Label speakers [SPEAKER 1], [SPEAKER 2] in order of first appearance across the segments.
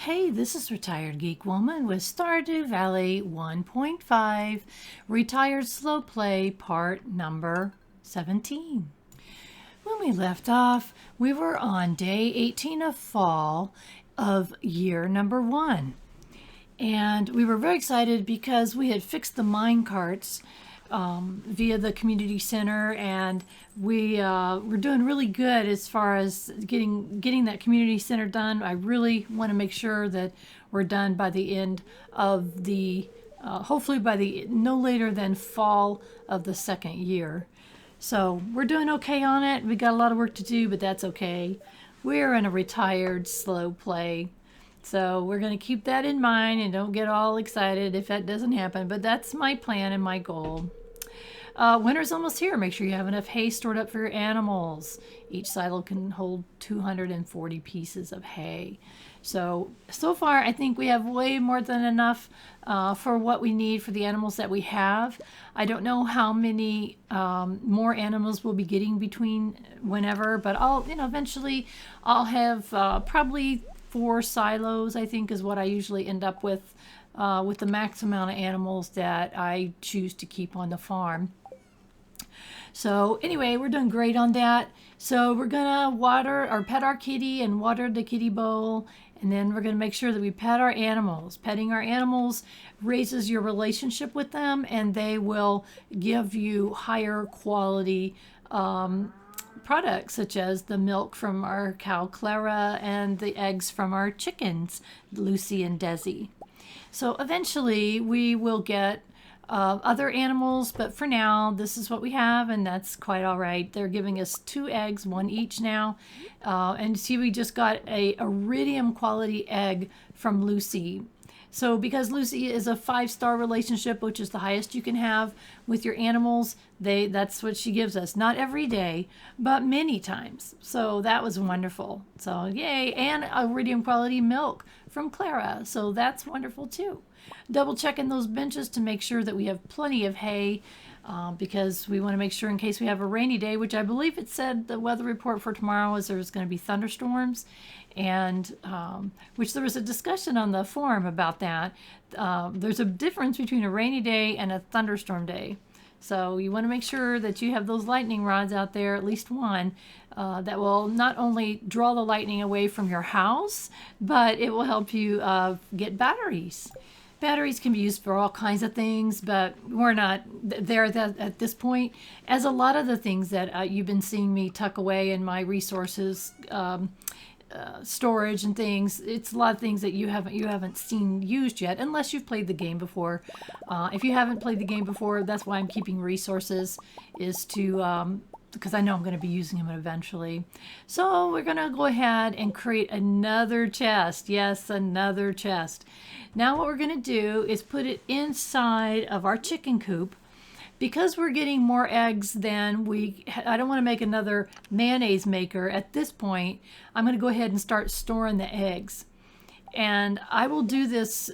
[SPEAKER 1] Hey, this is Retired Geek Woman with Stardew Valley 1.5 Retired Slow Play Part number 17. When we left off, we were on day 18 of fall of year number 1. And we were very excited because we had fixed the mine carts via the community center, and we were doing really good as far as getting that community center done. I really want to make sure that we're done by the end of the hopefully by the no later than fall of the second year. So we're doing okay on it. We got a lot of work to do, but that's okay. We're in a retired slow play. So we're going to keep that in mind and don't get all excited if that doesn't happen. But that's my plan and my goal. Winter's almost here. Make sure you have enough hay stored up for your animals. Each silo can hold 240 pieces of hay. So far, I think we have way more than enough for what we need for the animals that we have. I don't know how many more animals we'll be getting between whenever, but eventually I'll have probably 4 silos, I think, is what I usually end up with the max amount of animals that I choose to keep on the farm. So anyway, we're doing great on that. So we're gonna water or pet our kitty and water the kitty bowl, and then we're gonna make sure that we pet our animals. Petting our animals raises your relationship with them, and they will give you higher quality products, such as the milk from our cow Clara and the eggs from our chickens Lucy and Desi. So eventually we will get other animals, but for now this is what we have, and that's quite all right. They're giving us 2 eggs, 1 each now, and see, we just got a iridium quality egg from Lucy. So because Lucy is a 5-star relationship, which is the highest you can have with your animals, that's what she gives us. Not every day, but many times. So that was wonderful. So yay, and iridium quality milk from Clara. So that's wonderful too. Double checking those benches to make sure that we have plenty of hay, because we want to make sure in case we have a rainy day, which I believe it said the weather report for tomorrow is there's going to be thunderstorms, and which there was a discussion on the forum about that. There's a difference between a rainy day and a thunderstorm day. So you want to make sure that you have those lightning rods out there, at least one, that will not only draw the lightning away from your house, but it will help you get batteries. Batteries can be used for all kinds of things, but we're not there at this point. As a lot of the things that you've been seeing me tuck away in my resources, storage and things, it's a lot of things that you haven't seen used yet, unless you've played the game before. If you haven't played the game before, that's why I'm keeping resources, is to because I know I'm going to be using them eventually. So we're going to go ahead and create another chest. Yes, another chest. Now what we're going to do is put it inside of our chicken coop. Because we're getting more eggs than I don't want to make another mayonnaise maker at this point. I'm going to go ahead and start storing the eggs. And I will do this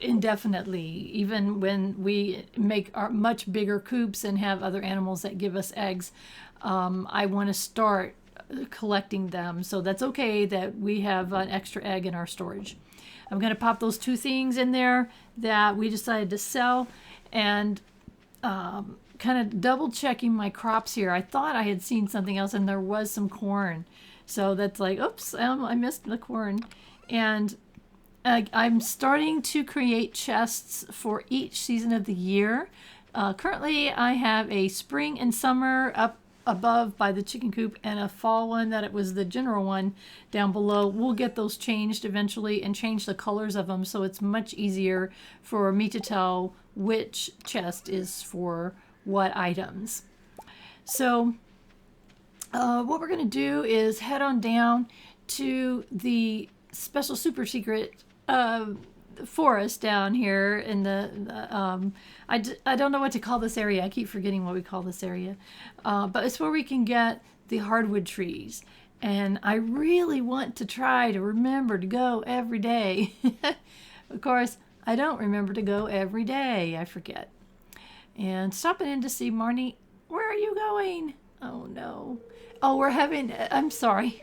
[SPEAKER 1] indefinitely, even when we make our much bigger coops and have other animals that give us eggs. I want to start collecting them, so that's okay that we have an extra egg in our storage. I'm going to pop those 2 things in there that we decided to sell, and kind of double checking my crops here. I thought I had seen something else, and there was some corn, so that's like, oops, I missed the corn. And I'm starting to create chests for each season of the year. Currently, I have a spring and summer up above by the chicken coop, and a fall one that it was the general one down below. We'll get those changed eventually and change the colors of them, so it's much easier for me to tell which chest is for what items. So what we're going to do is head on down to the special super secret forest down here in the I don't know what to call this area. I keep forgetting what we call this area, but it's where we can get the hardwood trees, and I really want to try to remember to go every day. Of course, I don't remember to go every day. I forget. And stopping in to see Marnie. Where are you going? Oh no. Oh, I'm sorry.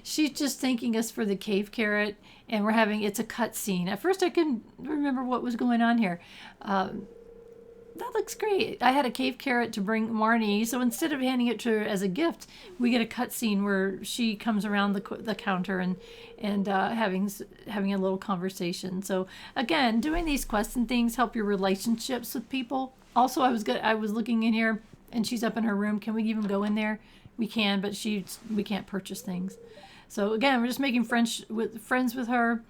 [SPEAKER 1] She's just thanking us for the cave carrot, and it's a cut scene. At first I couldn't remember what was going on here. That looks great. I had a cave carrot to bring Marnie, so instead of handing it to her as a gift, we get a cut scene where she comes around the counter and having a little conversation. So again, doing these quests and things help your relationships with people. Also, I was looking in here, and she's up in her room. Can we even go in there? We can, but we can't purchase things. So again, we're just making friends with her.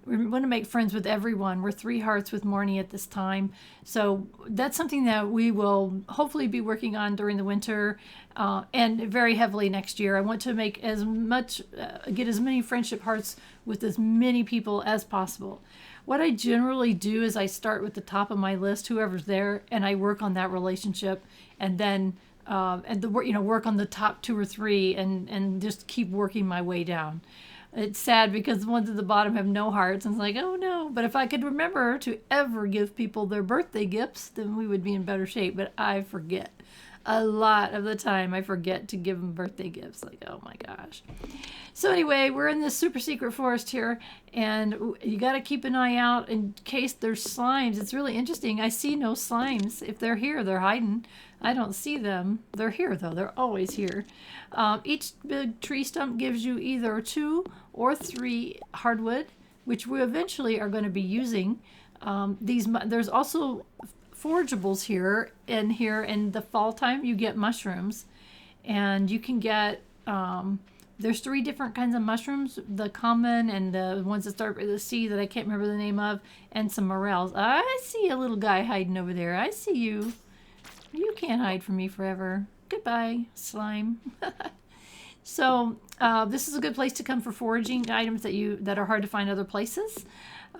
[SPEAKER 1] We want to make friends with everyone. We're 3 hearts with Marnie at this time. So that's something that we will hopefully be working on during the winter and very heavily next year. I want to make get as many friendship hearts with as many people as possible. What I generally do is I start with the top of my list, whoever's there, and I work on that relationship, and then work on the top 2 or 3 and just keep working my way down. It's sad because the ones at the bottom have no hearts, and it's like, oh no. But if I could remember to ever give people their birthday gifts, then we would be in better shape. But I forget. A lot of the time I forget to give them birthday gifts. Like, oh my gosh. So anyway, we're in this super secret forest here, and you got to keep an eye out in case there's slimes. It's really interesting. I see no slimes. If they're here, they're hiding. I don't see them. They're here though. They're always here. Each big tree stump gives you either 2 or 3 hardwood, which we eventually are going to be using. There's also forageables here in the fall time. You get mushrooms, and you can get there's 3 different kinds of mushrooms: the common and the ones that start with the C that I can't remember the name of, and some morels. I see a little guy hiding over there. I see you. You can't hide from me forever. Goodbye, slime. So this is a good place to come for foraging items that are hard to find other places.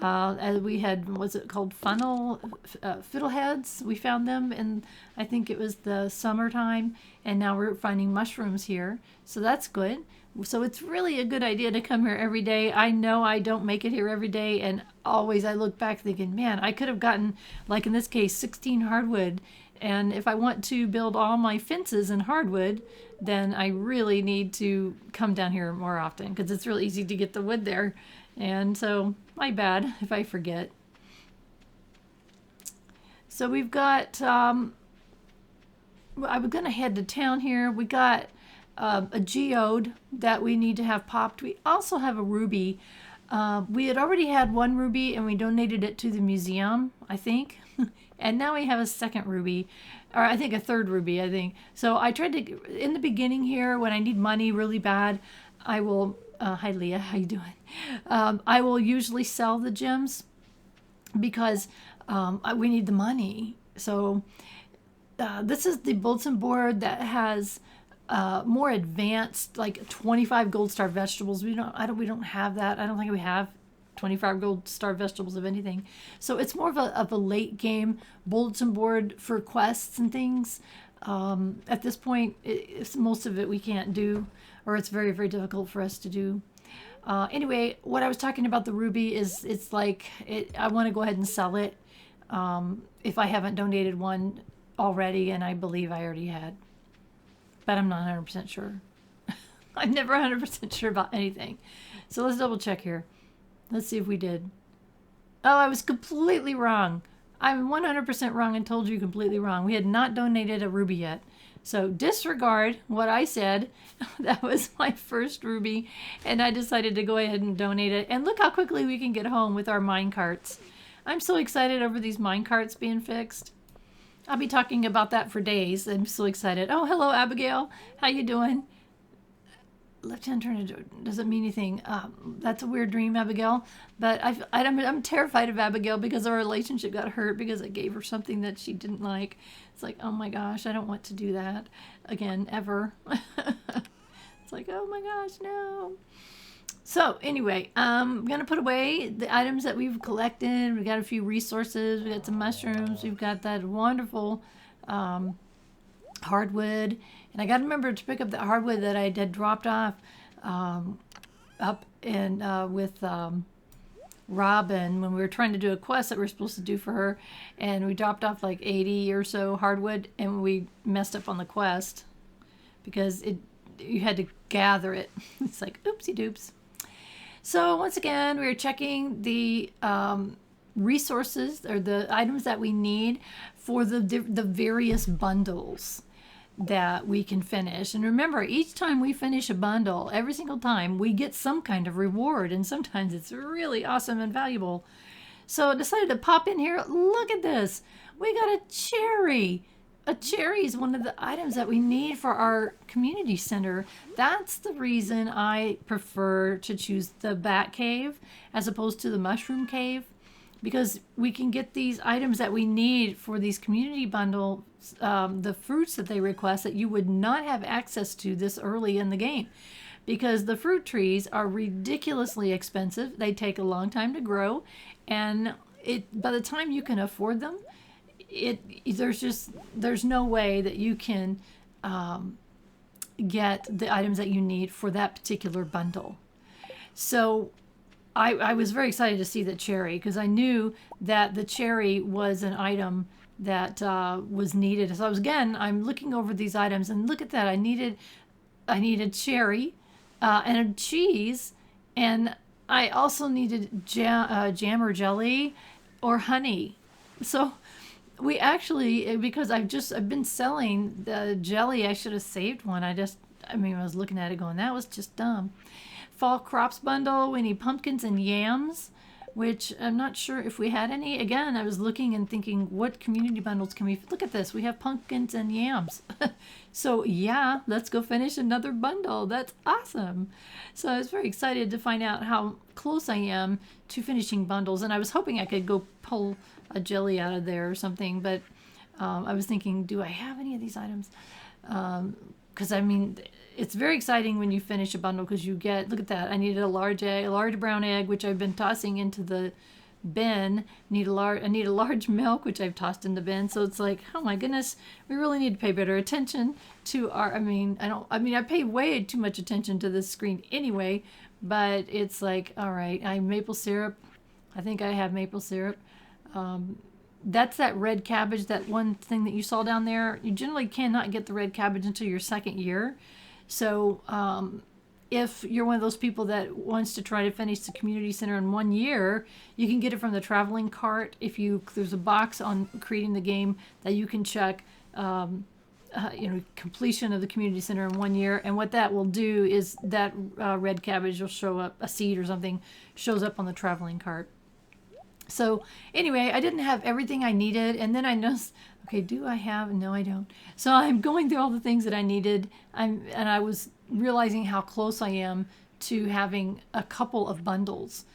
[SPEAKER 1] As we had, was it called fiddleheads? We found them, and I think it was the summertime, and now we're finding mushrooms here. So that's good. So it's really a good idea to come here every day. I know I don't make it here every day, and always I look back thinking, man, I could have gotten, like in this case, 16 hardwood. And if I want to build all my fences in hardwood, then I really need to come down here more often, because it's really easy to get the wood there. And so, my bad if I forget. So we've got, I'm going to head to town here. We got a geode that we need to have popped. We also have a ruby. We had already had 1 ruby, and we donated it to the museum, I think. And now we have a second ruby, or I think a third ruby, I think. So I tried to, in the beginning here, when I need money really bad, I will, hi Leah, how you doing? I will usually sell the gems because we need the money. So this is the bulletin board that has more advanced, like 25 gold star vegetables. We don't have that. I don't think we have 25 gold star vegetables of anything. So it's more of a late game bulletin board for quests and things. At this point, most of it we can't do, or it's very, very difficult for us to do. Anyway, what I was talking about the ruby is I want to go ahead and sell it if I haven't donated one already, and I believe I already had. But I'm not 100% sure. I'm never 100% sure about anything. So let's double check here. Let's see if we did. Oh, I was completely wrong. I'm 100% wrong and told you completely wrong. We had not donated a ruby yet. So disregard what I said. That was my first ruby, and I decided to go ahead and donate it. And look how quickly we can get home with our mine carts. I'm so excited over these mine carts being fixed. I'll be talking about that for days. I'm so excited. Oh, hello, Abigail. How you doing? Left-hand turn doesn't mean anything. That's a weird dream, Abigail. But I'm terrified of Abigail because our relationship got hurt because I gave her something that she didn't like. It's like, oh my gosh, I don't want to do that again, ever. It's like, oh my gosh, no. So anyway, I'm going to put away the items that we've collected. We got a few resources. We got some mushrooms. We've got that wonderful hardwood. And I got to remember to pick up the hardwood that I had dropped off up in with Robin when we were trying to do a quest that we were supposed to do for her. And we dropped off like 80 or so hardwood, and we messed up on the quest because you had to gather it. It's like, oopsie doops. So once again, we are checking the resources or the items that we need for the various bundles that we can finish. And remember, each time we finish a bundle, every single time, we get some kind of reward, and sometimes it's really awesome and valuable. So I decided to pop in here. Look at this. We got a cherry. A cherry is one of the items that we need for our community center. That's the reason I prefer to choose the bat cave as opposed to the mushroom cave, because we can get these items that we need for these community bundles, the fruits that they request that you would not have access to this early in the game, because the fruit trees are ridiculously expensive. They take a long time to grow, and by the time you can afford them, there's no way that you can get the items that you need for that particular bundle. So I was very excited to see the cherry, because I knew that the cherry was an item that was needed. So I'm looking over these items, and look at that. I needed cherry and a cheese, and I also needed jam or jelly or honey. So we actually, because I've been selling the jelly. I should have saved one. I was looking at it going, that was just dumb. Fall crops bundle, we need pumpkins and yams, which I'm not sure if we had any. Again, I was looking and thinking, what community bundles can we, look at this, we have pumpkins and yams. So yeah, let's go finish another bundle. That's awesome. So I was very excited to find out how close I am to finishing bundles, and I was hoping I could go pull a jelly out of there or something, but I was thinking, do I have any of these items? Because it's very exciting when you finish a bundle, because you get, look at that, I needed a large brown egg, which I've been tossing into the bin. I need a large milk, which I've tossed in the bin. So it's like, oh my goodness, we really need to pay better attention to our, I pay way too much attention to this screen anyway, but it's like, all right, maple syrup. I think I have maple syrup. That's that red cabbage, that one thing that you saw down there. You generally cannot get the red cabbage until your second year. So if you're one of those people that wants to try to finish the community center in 1 year, you can get it from the traveling cart. There's a box on creating the game that you can check, completion of the community center in 1 year. And what that will do is that red cabbage will show up, a seed or something shows up on the traveling cart. So anyway, I didn't have everything I needed, and then I noticed, okay, do I have? No, I don't. So I'm going through all the things that I needed, and I was realizing how close I am to having a couple of bundles.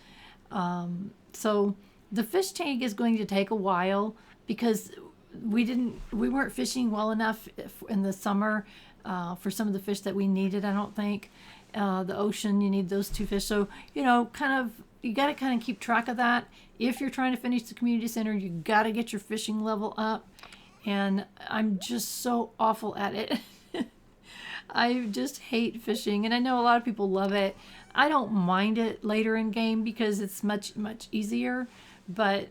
[SPEAKER 1] So the fish tank is going to take a while, because we weren't fishing well enough in the summer for some of the fish that we needed, I don't think. The ocean, you need those 2 fish. So, you got to kind of keep track of that. If you're trying to finish the community center, you got to get your fishing level up. And I'm just so awful at it. I just hate fishing. And I know a lot of people love it. I don't mind it later in game because it's much, much easier. But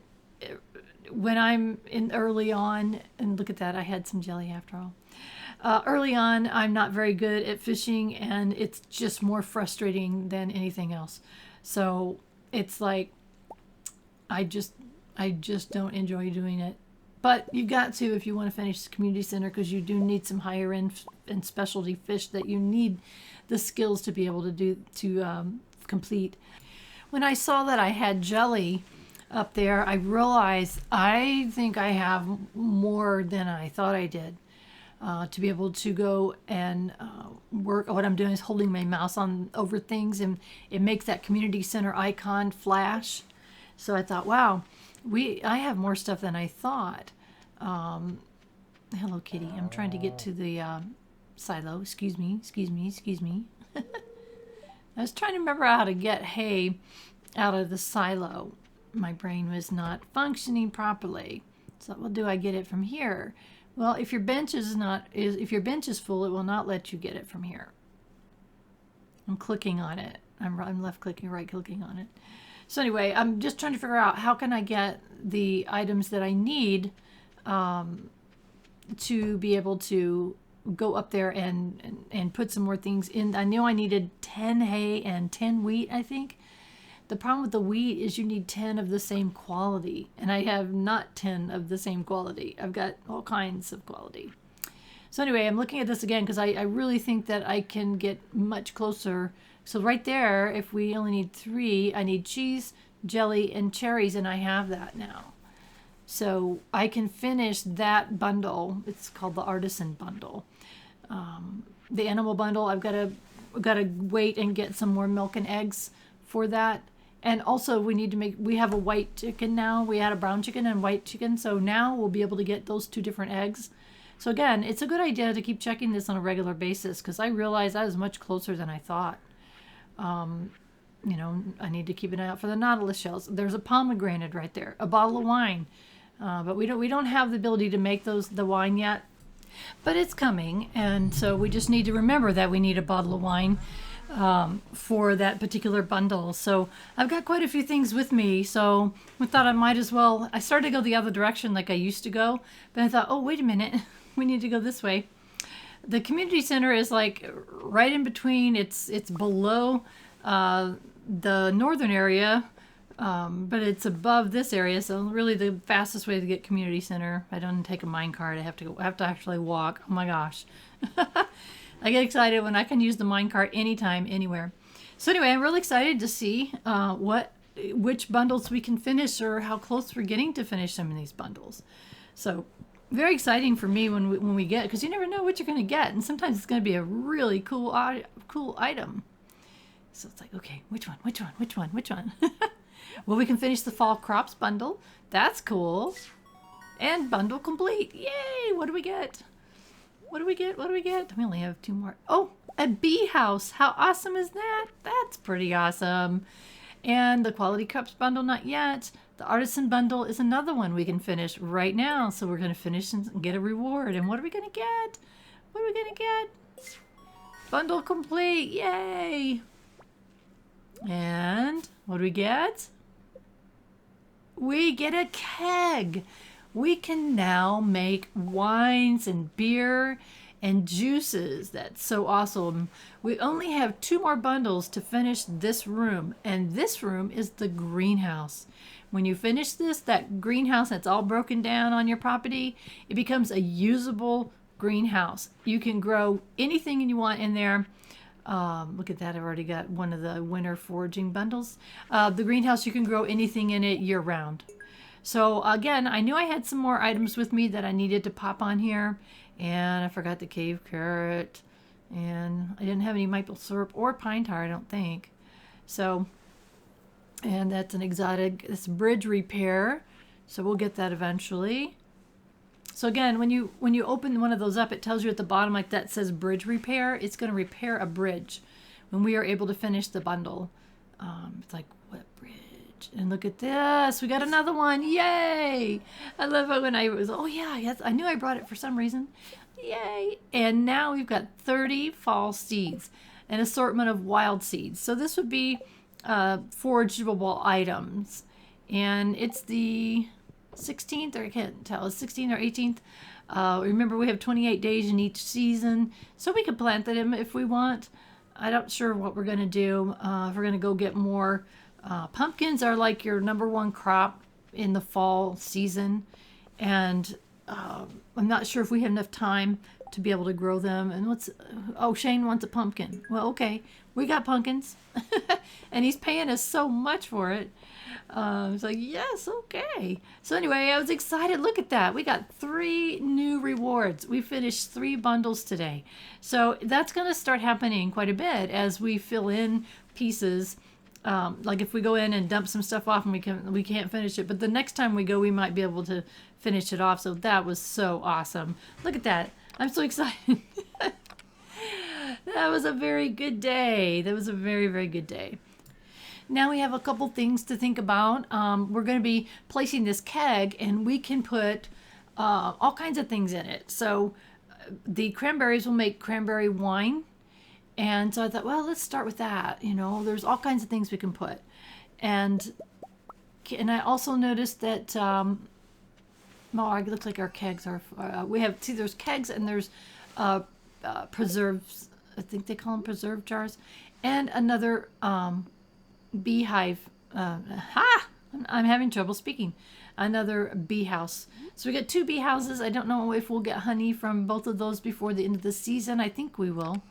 [SPEAKER 1] when I'm in early on, and look at that, I had some jelly after all. Early on, I'm not very good at fishing, and it's just more frustrating than anything else. So it's like, I just don't enjoy doing it. But you've got to if you want to finish the community center, because you do need some higher end and specialty fish that you need the skills to be able to complete. When I saw that I had jelly up there, I realized I think I have more than I thought I did. To be able to go and work. What I'm doing is holding my mouse over things, and it makes that community center icon flash. So I thought, wow, I have more stuff than I thought. Hello, kitty. I'm trying to get to the silo. Excuse me. I was trying to remember how to get hay out of the silo. My brain was not functioning properly. So what do I get it from here? Well, if your bench is full, it will not let you get it from here. I'm clicking on it. I'm left clicking, right clicking on it. So anyway, I'm just trying to figure out how can I get the items that I need to be able to go up there and put some more things in. I knew I needed 10 hay and 10 wheat, I think. The problem with the wheat is you need 10 of the same quality, and I have not 10 of the same quality. I've got all kinds of quality. So anyway, I'm looking at this again because I really think that I can get much closer. So right there, if we only need 3, I need cheese, jelly, and cherries, and I have that now. So I can finish that bundle. It's called the artisan bundle. The animal bundle, I've got to wait and get some more milk and eggs for that. And also we have a white chicken now. We had a brown chicken and white chicken. So now we'll be able to get those 2 different eggs. So again, it's a good idea to keep checking this on a regular basis because I realized I was much closer than I thought. You know, I need to keep an eye out for the nautilus shells. There's a pomegranate right there, a bottle of wine. But we don't have the ability to make the wine yet, but it's coming. And so we just need to remember that we need a bottle of wine for that particular bundle. So I've got quite a few things with me. So I thought I might as well, I started to go the other direction like I used to go, but I thought, oh, wait a minute, we need to go this way. The community center is like right in between. It's below the northern area, but it's above this area. So really the fastest way to get community center, I don't take a mine cart. I have to actually walk. Oh my gosh. I get excited when I can use the mine cart anytime, anywhere. So anyway, I'm really excited to see which bundles we can finish or how close we're getting to finish some of these bundles. So very exciting for me when we get, because you never know what you're going to get, and sometimes it's going to be a really cool item. So it's like, okay, which one? Well, we can finish the fall crops bundle. That's cool. And bundle complete. Yay! What do we get? What do we get? We only have 2 more. Oh, a bee house. How awesome is that? That's pretty awesome. And the quality cups bundle, not yet. The artisan bundle is another one we can finish right now. So we're going to finish and get a reward. And what are we going to get? Bundle complete. Yay! And what do we get? We get a keg. We can now make wines and beer and juices. That's so awesome. We only have 2 more bundles to finish this room, and this room is the greenhouse. When you finish this, that greenhouse that's all broken down on your property, it becomes a usable greenhouse. You can grow anything you want in there. Look at that, I've already got one of the winter foraging bundles. The greenhouse, you can grow anything in it year round. So again, I knew I had some more items with me that I needed to pop on here, and I forgot the cave carrot, and I didn't have any maple syrup or pine tar, I don't think. So, and that's an exotic, it's bridge repair, so we'll get that eventually. So again, when you open one of those up, it tells you at the bottom like that says bridge repair. It's going to repair a bridge when we are able to finish the bundle. It's like, what bridge? And look at this. We got another one. Yay! I love it when oh yeah, yes, I knew I brought it for some reason. Yay! And now we've got 30 fall seeds, an assortment of wild seeds. So this would be forageable items. And it's the 16th, or I can't tell, it's 16th or 18th. Remember, we have 28 days in each season, so we could plant them if we want. I'm not sure what we're going to do. If we're going to go get more. Pumpkins are like your #1 crop in the fall season, and I'm not sure if we have enough time to be able to grow them. And Shane wants a pumpkin. Well, okay, we got pumpkins, and he's paying us so much for it. It's like, yes, okay. So anyway, I was excited. Look at that. We got 3 new rewards. We finished 3 bundles today. So that's going to start happening quite a bit as we fill in pieces. Like if we go in and dump some stuff off and we can't finish it, but the next time we go, we might be able to finish it off. So that was so awesome. Look at that. I'm so excited. That was a very good day. That was a very, very good day. Now we have a couple things to think about. We're going to be placing this keg, and we can put all kinds of things in it. So the cranberries will make cranberry wine. And so I thought, well, let's start with that. You know, there's all kinds of things we can put. And I also noticed that, it looks like our kegs are, there's kegs and there's preserves, I think they call them preserve jars, and another beehive. I'm having trouble speaking. Another bee house. So we got 2 bee houses. I don't know if we'll get honey from both of those before the end of the season. I think we will.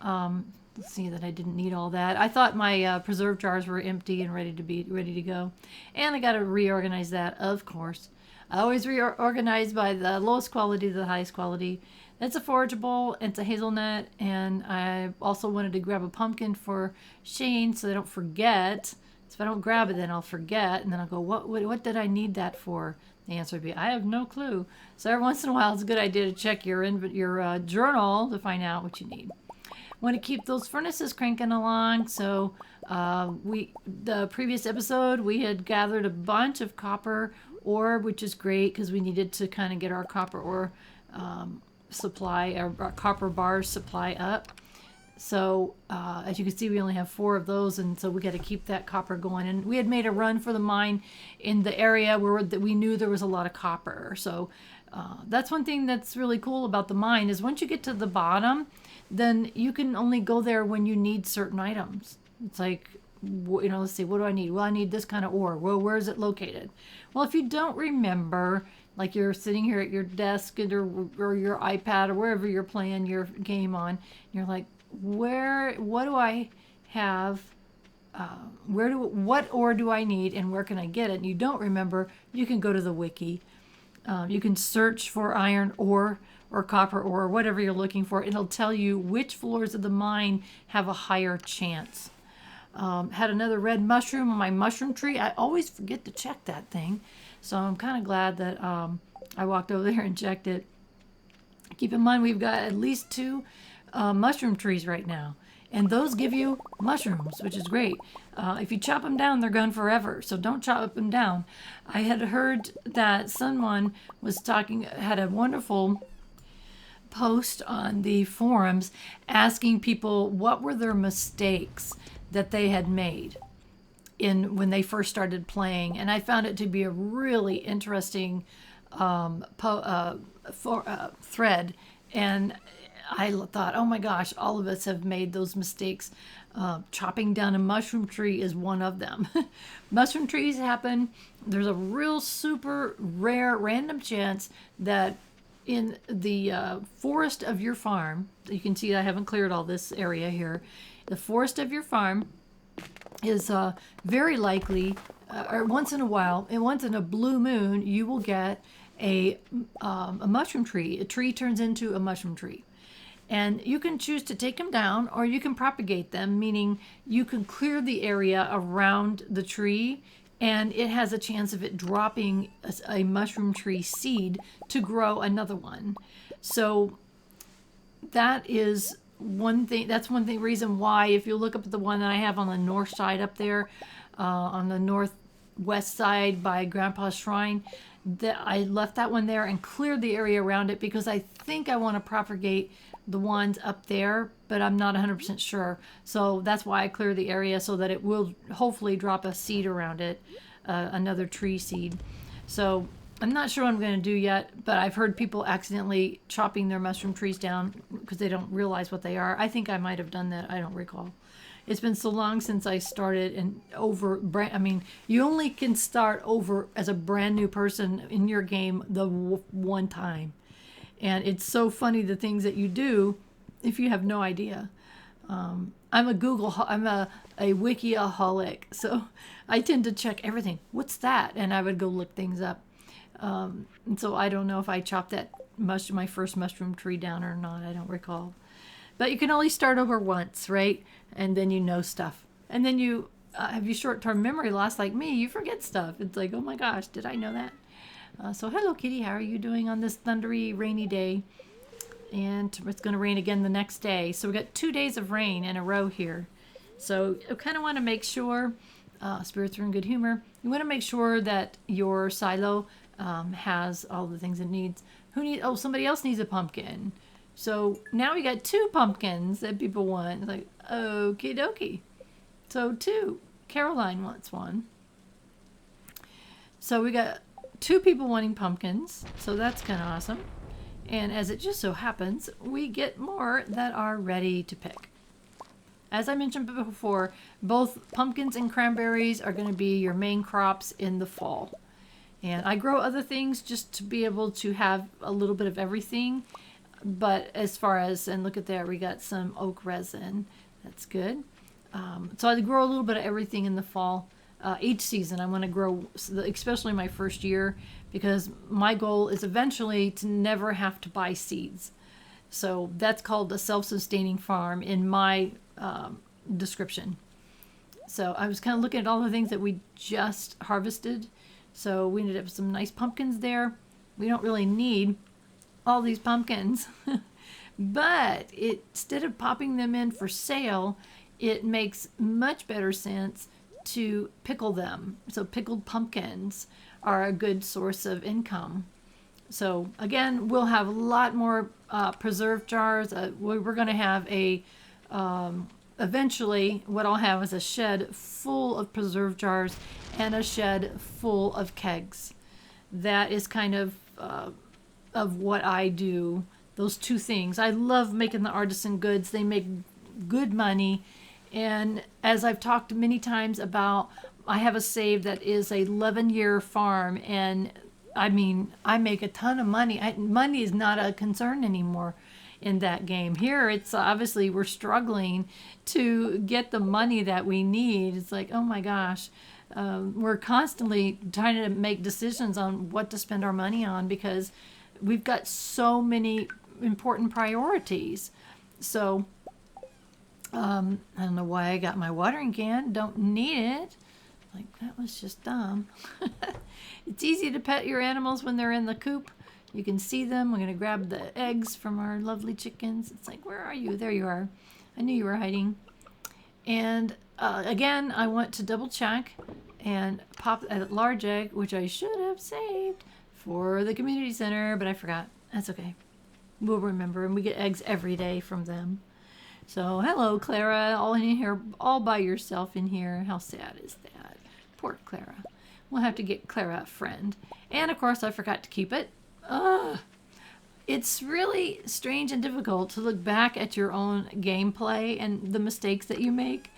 [SPEAKER 1] Let's see that I didn't need all that. I thought my preserve jars were empty and ready to go. And I got to reorganize that, of course. I always reorganize by the lowest quality to the highest quality. It's a forageable, it's a hazelnut, and I also wanted to grab a pumpkin for Shane so I don't forget. So if I don't grab it, then I'll forget, and then I'll go, what did I need that for? The answer would be, I have no clue. So every once in a while, it's a good idea to check your journal to find out what you need. Want to keep those furnaces cranking along. So the previous episode, we had gathered a bunch of copper ore, which is great because we needed to kind of get our copper ore supply, our copper bars supply up. So as you can see, we only have 4 of those, and so we got to keep that copper going. And we had made a run for the mine in the area where we knew there was a lot of copper. So that's one thing that's really cool about the mine is once you get to the bottom, then you can only go there when you need certain items. It's like, let's see, what do I need? Well, I need this kind of ore. Well, where is it located? Well, if you don't remember, like you're sitting here at your desk or your iPad or wherever you're playing your game on, you're like, what do I have? What ore do I need and where can I get it? And you don't remember, you can go to the wiki. You can search for iron ore or copper ore, whatever you're looking for. It'll tell you which floors of the mine have a higher chance. Had another red mushroom on my mushroom tree. I always forget to check that thing. So I'm kind of glad that I walked over there and checked it. Keep in mind, we've got at least 2 mushroom trees right now. And those give you mushrooms, which is great. If you chop them down, they're gone forever. So don't chop them down. I had heard that someone had a wonderful post on the forums asking people what were their mistakes that they had made when they first started playing. And I found it to be a really interesting thread. And I thought, oh my gosh, all of us have made those mistakes. Chopping down a mushroom tree is one of them. Mushroom trees happen. There's a real super rare random chance that in the forest of your farm, you can see I haven't cleared all this area here. The forest of your farm is very likely, or once in a while, and once in a blue moon, you will get a mushroom tree. A tree turns into a mushroom tree. And you can choose to take them down or you can propagate them, meaning you can clear the area around the tree and it has a chance of it dropping a mushroom tree seed to grow another one. So that is one thing. That's one thing reason why, if you look up at the one that I have on the north side up there, on the northwest side by Grandpa's Shrine, that I left that one there and cleared the area around it because I think I want to propagate the ones up there, but I'm not 100% sure. So that's why I clear the area so that it will hopefully drop a seed around it, another tree seed. So I'm not sure what I'm going to do yet, but I've heard people accidentally chopping their mushroom trees down because they don't realize what they are. I think I might have done that. I don't recall. It's been so long since I started and you only can start over as a brand new person in your game the one time. And it's so funny the things that you do if you have no idea. I'm a wikiaholic, so I tend to check everything. What's that? And I would go look things up. And so I don't know if I chopped my first mushroom tree down or not. I don't recall. But you can only start over once, right? And then you know stuff. And then you have your short-term memory loss like me. You forget stuff. It's like, oh my gosh, did I know that? So hello, Kitty. How are you doing on this thundery, rainy day? And it's going to rain again the next day. So we got 2 days of rain in a row here. So I kind of want to make sure, spirits are in good humor. You want to make sure that your silo has all the things it needs. Somebody else needs a pumpkin. So now we got 2 pumpkins that people want. It's like, okie dokie. So 2. Caroline wants one. So we got 2 people wanting pumpkins. So that's kind of awesome. And as it just so happens, we get more that are ready to pick. As I mentioned before, both pumpkins and cranberries are going to be your main crops in the fall. And I grow other things just to be able to have a little bit of everything. But as far as, and look at that, we got some oak resin. That's good. So I grow a little bit of everything in the fall. Each season I want to grow, especially my first year, because my goal is eventually to never have to buy seeds. So that's called a self-sustaining farm in my description. So I was kind of looking at all the things that we just harvested. So we ended up with some nice pumpkins there. We don't really need all these pumpkins, but instead of popping them in for sale, it makes much better sense to pickle them. So pickled pumpkins are a good source of income. So again, we'll have a lot more preserve jars. We're going to have eventually what I'll have is a shed full of preserve jars and a shed full of kegs. That is kind of what I do, those two things. I love making the artisan goods. They make good money. And as I've talked many times about, I have a save that is a 11-year farm, and I mean, I make a ton of money. Money is not a concern anymore in that game. Here, it's obviously we're struggling to get the money that we need. It's like, oh my gosh, we're constantly trying to make decisions on what to spend our money on because we've got so many important priorities. So I don't know why I got my watering can. Don't need it. Like, that was just dumb. It's easy to pet your animals when they're in the coop. You can see them. We're going to grab the eggs from our lovely chickens. It's like, where are you? There you are. I knew you were hiding. And again, I want to double check and pop a large egg, which I should have saved for the community center, but I forgot. That's okay. We'll remember, and we get eggs every day from them. So, hello, Clara, all in here, all by yourself in here. How sad is that? Poor Clara. We'll have to get Clara a friend. And, of course, I forgot to keep it. It's really strange and difficult to look back at your own gameplay and the mistakes that you make.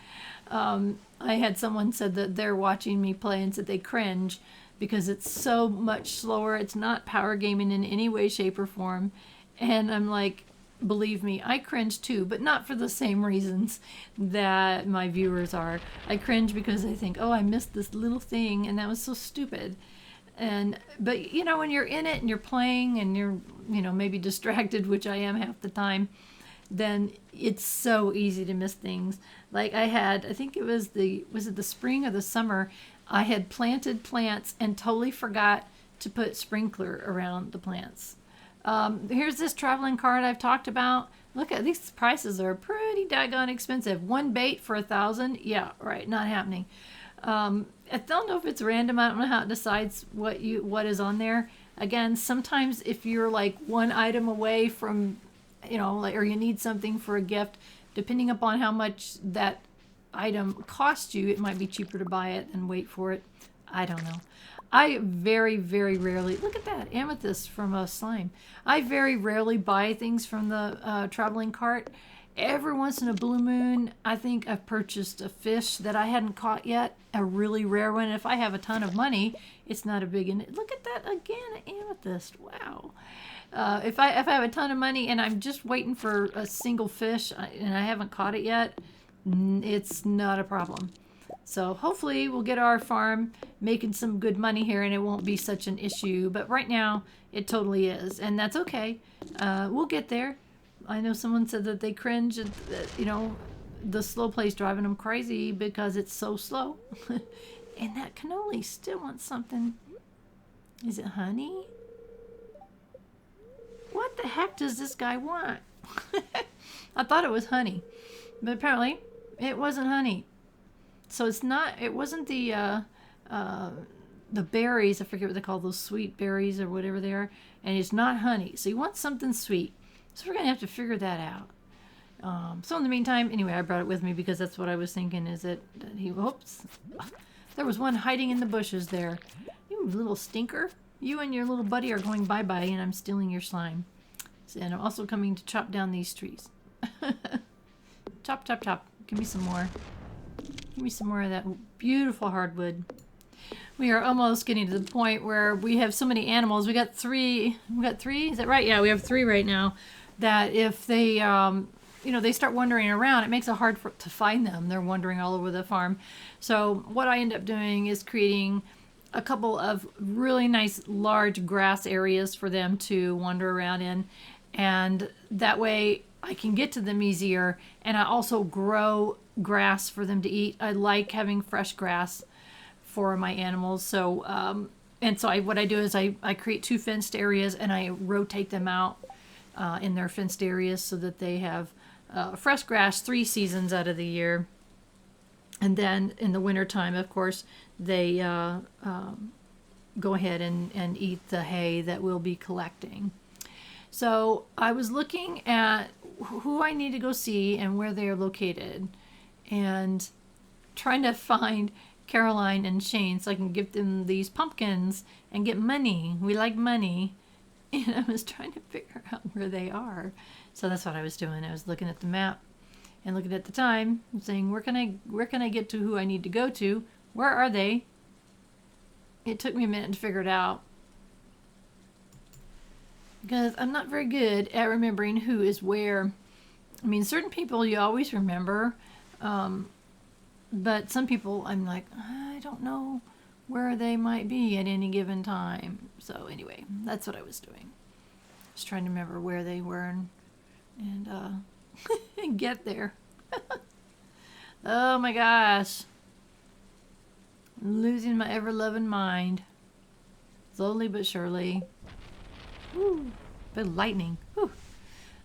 [SPEAKER 1] I had someone said that they're watching me play and said they cringe because it's so much slower. It's not power gaming in any way, shape, or form. And I'm like, believe me, I cringe too, but not for the same reasons that my viewers are. I cringe because I think, oh, I missed this little thing and that was so stupid. But you know, when you're in it and you're playing and you're, maybe distracted, which I am half the time, then it's so easy to miss things. Like I think it was the spring or the summer, I had planted plants and totally forgot to put sprinkler around the plants. Here's this traveling cart I've talked about. Look at these prices are pretty daggone expensive. One bait for $1,000. Yeah, right. Not happening. I don't know if it's random. I don't know how it decides what is on there. Again, sometimes if you're like one item away from, or you need something for a gift, depending upon how much that item costs you, it might be cheaper to buy it and wait for it. I don't know. I very, very rarely, look at that, amethyst from a slime. I very rarely buy things from the traveling cart. Every once in a blue moon, I think I've purchased a fish that I hadn't caught yet, a really rare one. If I have a ton of money, it's not a big, look at that again, amethyst, wow. If I have a ton of money and I'm just waiting for a single fish and I haven't caught it yet, it's not a problem. So hopefully we'll get our farm making some good money here and it won't be such an issue. But right now it totally is. And that's okay. We'll get there. I know someone said that they cringe at, the slow play's driving them crazy because it's so slow. And that cannoli still wants something. Is it honey? What the heck does this guy want? I thought it was honey. But apparently it wasn't honey. So it wasn't the berries, I forget what they call those, sweet berries or whatever they are, and it's not honey. So you want something sweet. So we're going to have to figure that out. So in the meantime, anyway, I brought it with me because that's what I was thinking is that oops, there was one hiding in the bushes there. You little stinker. You and your little buddy are going bye-bye and I'm stealing your slime. And I'm also coming to chop down these trees. Chop, chop, chop. Give me some more. Give me some more of that beautiful hardwood. We are almost getting to the point where we have so many animals. We got three. We got three? Is that right? Yeah, we have three right now. That if they, they start wandering around, it makes it hard to find them. They're wandering all over the farm. So what I end up doing is creating a couple of really nice large grass areas for them to wander around in. And that way I can get to them easier. And I also grow grass for them to eat. I like having fresh grass for my animals. So, what I do is I create 2 fenced areas and I rotate them out in their fenced areas so that they have fresh grass 3 seasons out of the year. And then in the wintertime, of course, they go ahead and eat the hay that we'll be collecting. So I was looking at who I need to go see and where they are located and trying to find Caroline and Shane so I can give them these pumpkins and get money. We like money. And I was trying to figure out where they are. So that's what I was doing. I was looking at the map and looking at the time and saying, where can I get to who I need to go to? Where are they? It took me a minute to figure it out, because I'm not very good at remembering who is where. I mean, certain people you always remember, but some people I'm like, I don't know where they might be at any given time. So anyway, that's what I was doing. Just trying to remember where they were and and get there. Oh my gosh. I'm losing my ever-loving mind. Slowly but surely. Woo. Bit of lightning. Whew.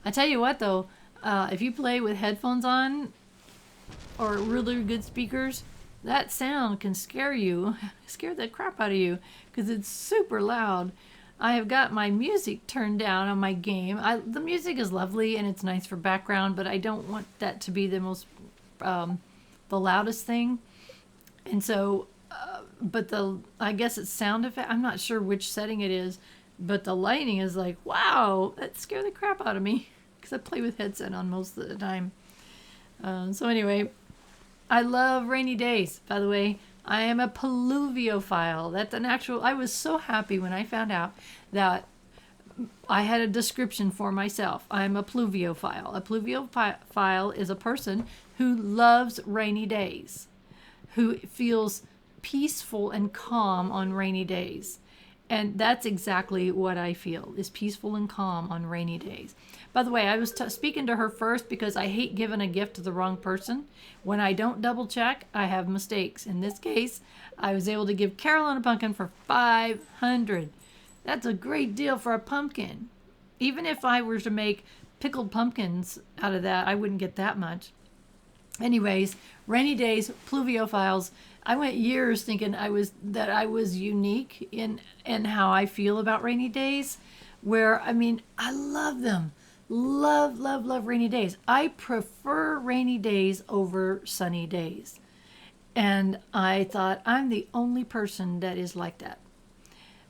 [SPEAKER 1] I tell you what though, if you play with headphones on or really good speakers, that sound can scare you. Scare the crap out of you because it's super loud. I have got my music turned down on my game. The music is lovely and it's nice for background, but I don't want that to be the most, the loudest thing. And so, I guess it's sound effect. I'm not sure which setting it is, but the lighting is like, wow, that scared the crap out of me because I play with headset on most of the time. So anyway, I love rainy days, by the way. I am a pluviophile. That's an actual, I was so happy when I found out that I had a description for myself. I'm a pluviophile. A pluviophile is a person who loves rainy days, who feels peaceful and calm on rainy days. And that's exactly what I feel, is peaceful and calm on rainy days. By the way, I was speaking to her first because I hate giving a gift to the wrong person. When I don't double check, I have mistakes. In this case, I was able to give Caroline a pumpkin for $500. That's a great deal for a pumpkin. Even if I were to make pickled pumpkins out of that, I wouldn't get that much. Anyways, rainy days, pluviophiles. I went years thinking I was unique in how I feel about rainy days, where, I mean, I love them. Love, love, love rainy days. I prefer rainy days over sunny days. And I thought, I'm the only person that is like that.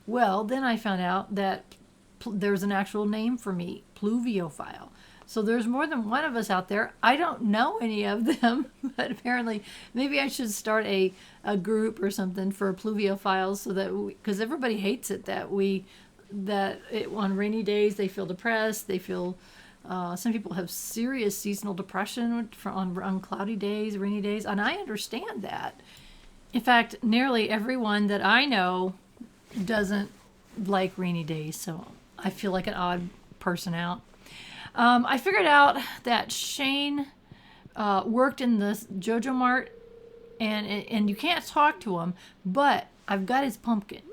[SPEAKER 1] Well, then I found out that there's an actual name for me, pluviophile. So there's more than one of us out there. I don't know any of them, but apparently maybe I should start a group or something for pluviophiles so that because everybody hates it on rainy days they feel depressed. They feel some people have serious seasonal depression on cloudy days, rainy days, and I understand that. In fact, nearly everyone that I know doesn't like rainy days, so I feel like an odd person out. I figured out that Shane worked in the JoJo Mart, and you can't talk to him, but I've got his pumpkin.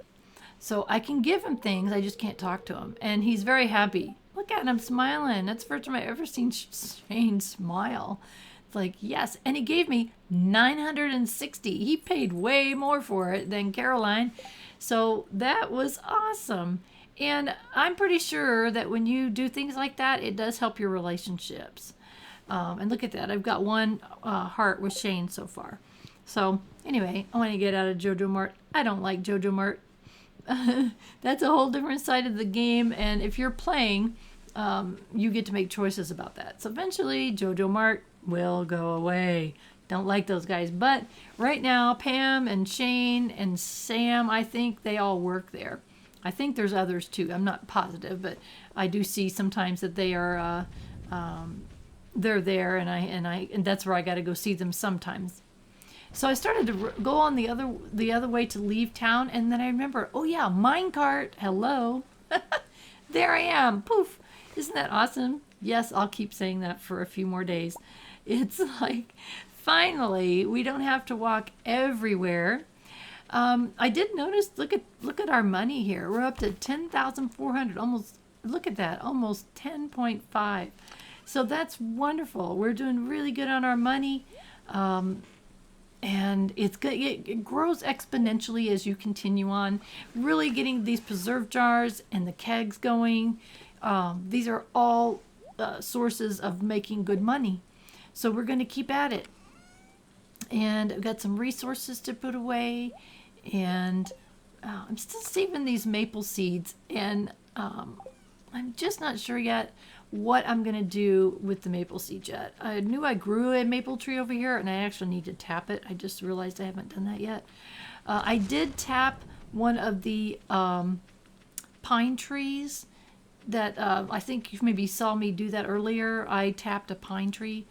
[SPEAKER 1] So I can give him things, I just can't talk to him. And he's very happy. Look at him smiling. That's the first time I've ever seen Shane smile. It's like, yes. And he gave me $960. He paid way more for it than Caroline. So that was awesome. And I'm pretty sure that when you do things like that, it does help your relationships. And look at that. I've got one heart with Shane so far. So anyway, I want to get out of JoJo Mart. I don't like JoJo Mart. That's a whole different side of the game. And if you're playing you get to make choices about that. So eventually Jojo Mart will go away. Don't like those guys. But right now, Pam and Shane and Sam, I think they all work there. I think there's others too. I'm not positive, but I do see sometimes that they are they're there, and that's where I got to go see them sometimes. So I started to go on the other way to leave town, and then I remember, oh yeah, minecart. Hello, there I am. Poof! Isn't that awesome? Yes, I'll keep saying that for a few more days. It's like finally we don't have to walk everywhere. I did notice. Look at our money here. We're up to 10,400. Almost. Look at that. Almost 10.5. So that's wonderful. We're doing really good on our money. And it grows exponentially as you continue on. Really getting these preserve jars and the kegs going. These are all sources of making good money. So we're going to keep at it. And I've got some resources to put away. And I'm still saving these maple seeds. And I'm just not sure yet what I'm going to do with the maple seed yet. I knew I grew a maple tree over here, and I actually need to tap it. I just realized I haven't done that yet. I did tap one of the pine trees that I think you maybe saw me do that earlier. I tapped a pine tree,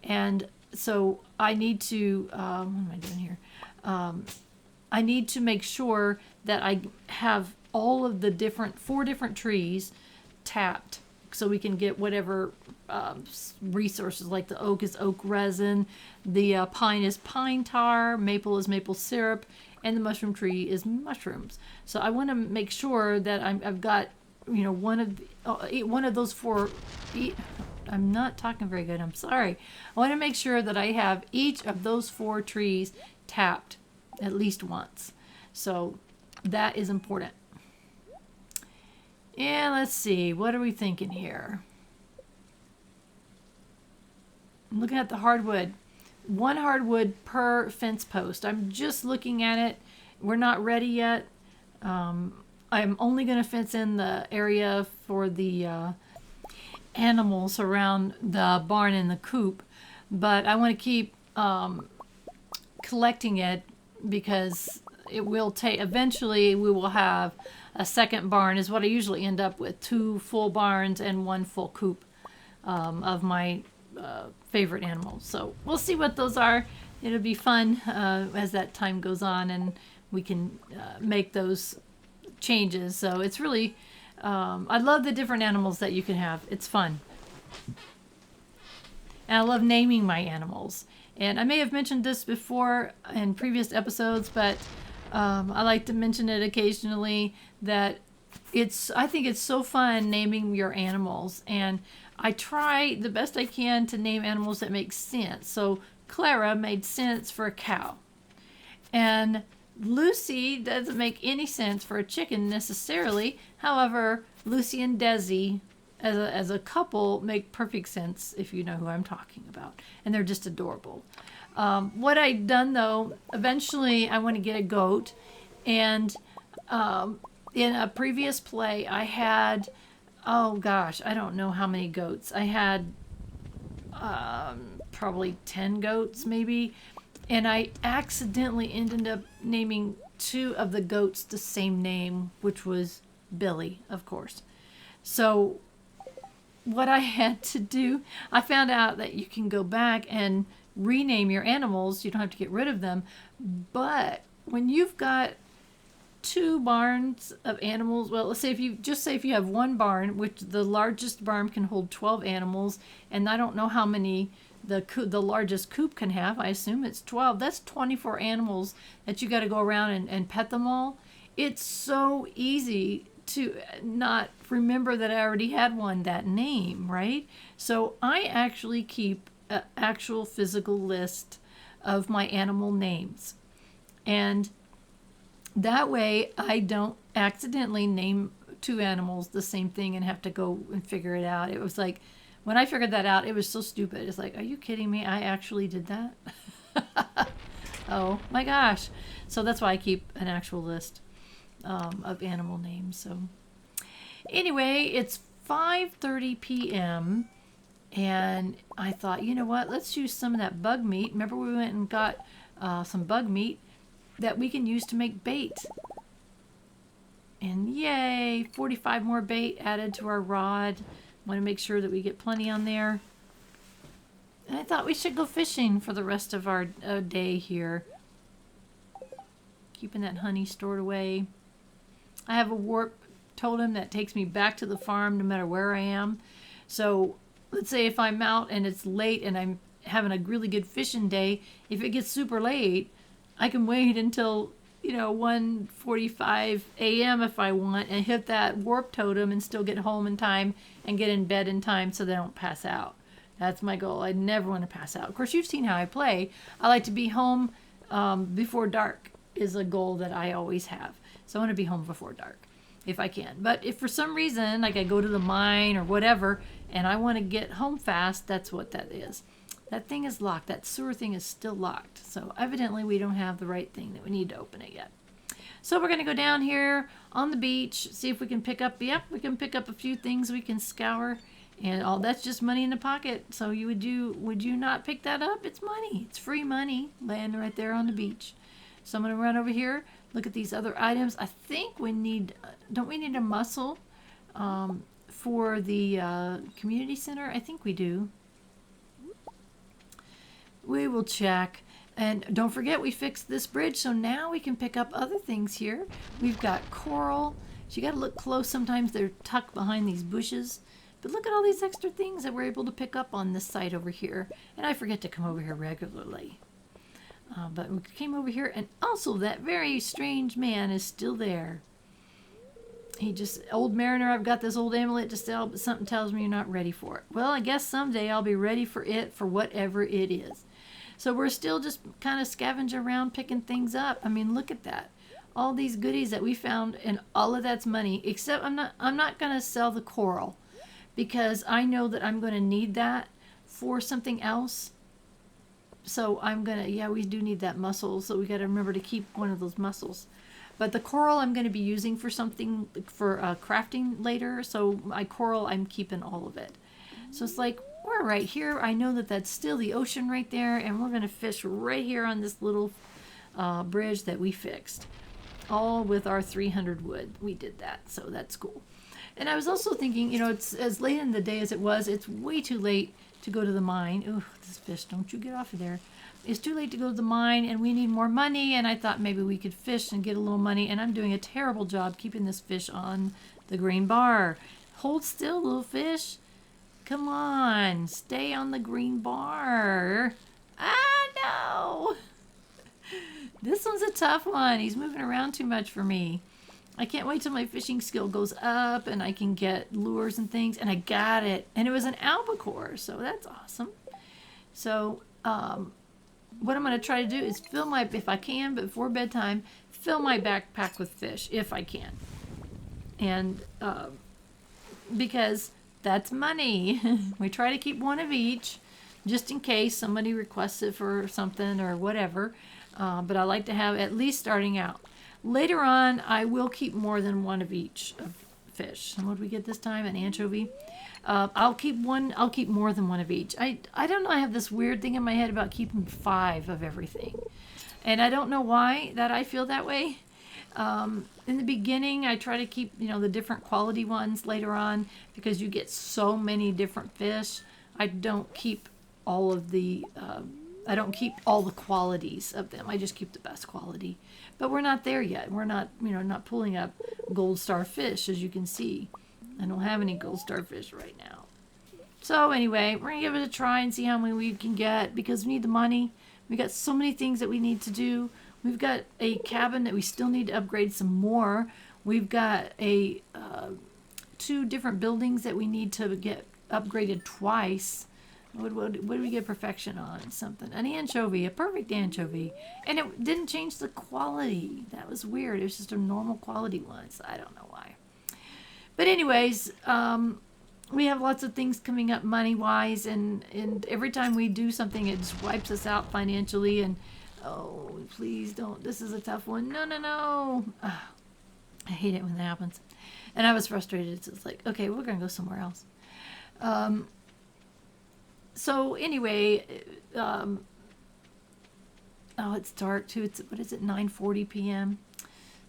[SPEAKER 1] and so I need to, what am I doing here? I need to make sure that I have all of the 4 different trees tapped, so we can get whatever resources, like the oak is oak resin, the pine is pine tar, maple is maple syrup, and the mushroom tree is mushrooms. So I want to make sure that I've got, one of those 4. I'm not talking very good. I'm sorry. I want to make sure that I have each of those 4 trees tapped at least once. So that is important. And let's see, what are we thinking here? I'm looking at the hardwood. 1 hardwood per fence post. I'm just looking at it. We're not ready yet. I'm only going to fence in the area for the animals around the barn and the coop. But I want to keep collecting it, because it will take, eventually we will have a second barn, is what I usually end up with. 2 full barns and 1 full coop of my favorite animals. So we'll see what those are. It'll be fun as that time goes on, and we can make those changes. So it's really, I love the different animals that you can have. It's fun. And I love naming my animals. And I may have mentioned this before in previous episodes, but I like to mention it occasionally, that I think it's so fun naming your animals. And I try the best I can to name animals that make sense. So Clara made sense for a cow. And Lucy doesn't make any sense for a chicken necessarily. However, Lucy and Desi as a couple make perfect sense, if you know who I'm talking about. And they're just adorable. What I've done, though, eventually I want to get a goat. And in a previous play, I had, oh gosh, I don't know how many goats. I had probably 10 goats, maybe. And I accidentally ended up naming 2 of the goats the same name, which was Billy, of course. So what I had to do, I found out that you can go back and rename your animals. You don't have to get rid of them. But when you've got 2 barns of animals, well, let's say if you have 1 barn, which the largest barn can hold 12 animals, and I don't know how many the largest coop can have. I assume it's 12. That's 24 animals that you got to go around and pet them all. It's so easy to not remember that I already had one that name, right? So I actually keep an actual physical list of my animal names. And that way I don't accidentally name 2 animals the same thing and have to go and figure it out. It was like, when I figured that out, it was so stupid. It's like, are you kidding me? I actually did that? Oh my gosh. So that's why I keep an actual list of animal names. So anyway, it's 5:30 p.m. and I thought, you know what, let's use some of that bug meat. Remember we went and got some bug meat that we can use to make bait. And yay, 45 more bait added to our rod. Want to make sure that we get plenty on there. And I thought we should go fishing for the rest of our day here. Keeping that honey stored away. I have a warp totem that takes me back to the farm no matter where I am. So let's say if I'm out and it's late and I'm having a really good fishing day, if it gets super late, I can wait until, you know, 1:45 a.m. if I want and hit that warp totem and still get home in time and get in bed in time so they don't pass out. That's my goal. I never want to pass out. Of course, you've seen how I play. I like to be home before dark is a goal that I always have. So I want to be home before dark if I can. But if for some reason, like I go to the mine or whatever, and I want to get home fast, that's what that is. That thing is locked. That sewer thing is still locked. So evidently we don't have the right thing that we need to open it yet. So we're going to go down here on the beach, see if we can pick up, yep, we can pick up a few things we can scour. And all that's just money in the pocket. So would you not pick that up? It's money. It's free money laying right there on the beach. So I'm going to run over here, look at these other items. I think we need, don't we need a mussel for the community center? I think we do. We will check. And don't forget we fixed this bridge, so now we can pick up other things here. We've got coral. So you got to look close. Sometimes they're tucked behind these bushes. But look at all these extra things that we're able to pick up on this site over here. And I forget to come over here regularly. But we came over here, and also that very strange man is still there. He just, old mariner, I've got this old amulet to sell, but something tells me you're not ready for it. Well, I guess someday I'll be ready for it, for whatever it is. So we're still just kind of scavenging around, picking things up. I mean, look at that. All these goodies that we found, and all of that's money, except I'm not going to sell the coral because I know that I'm going to need that for something else. So I'm going to, yeah, we do need that mussel, so we got to remember to keep one of those mussels. But the coral I'm going to be using for something, for crafting later, so my coral, I'm keeping all of it. So it's like, we're right here. I know that that's still the ocean right there, and we're going to fish right here on this little bridge that we fixed. All with our 300 wood. We did that, so that's cool. And I was also thinking, you know, it's as late in the day as it was, it's way too late to go to the mine. Ooh, this fish, don't you get off of there. It's too late to go to the mine, and we need more money, and I thought maybe we could fish and get a little money, and I'm doing a terrible job keeping this fish on the green bar. Hold still, little fish. Come on, stay on the green bar. Ah, no. This one's a tough one. He's moving around too much for me. I can't wait till my fishing skill goes up and I can get lures and things. And I got it. And it was an albacore, so that's awesome. So what I'm going to try to do is fill my, if I can, before bedtime, fill my backpack with fish, if I can. And because that's money. We try to keep one of each, just in case somebody requests it for something or whatever. But I like to have at least starting out. Later on, I will keep more than one of each of fish. And what did we get this time? An anchovy. I'll keep more than one of each. I don't know. I have this weird thing in my head about keeping 5 of everything. And I don't know why that I feel that way. In the beginning, I try to keep, you know, the different quality ones later on because you get so many different fish. I don't keep all of the, I don't keep all the qualities of them. I just keep the best quality. But we're not there yet. We're not, you know, not pulling up gold star fish, as you can see. I don't have any gold star fish right now. So anyway, we're going to give it a try and see how many we can get because we need the money. We got so many things that we need to do. We've got a cabin that we still need to upgrade some more. We've got a 2 different buildings that we need to get upgraded twice. What did we get perfection on? Something. An anchovy, a perfect anchovy. And it didn't change the quality. That was weird. It was just a normal quality one. So I don't know why. But anyways, we have lots of things coming up money-wise. And every time we do something, it just wipes us out financially. And, oh, please don't. This is a tough one. No, no, no. Oh, I hate it when that happens. And I was frustrated. So it's like, okay, we're going to go somewhere else. So anyway, oh, it's dark too. It's, what is it, 9:40 p.m.?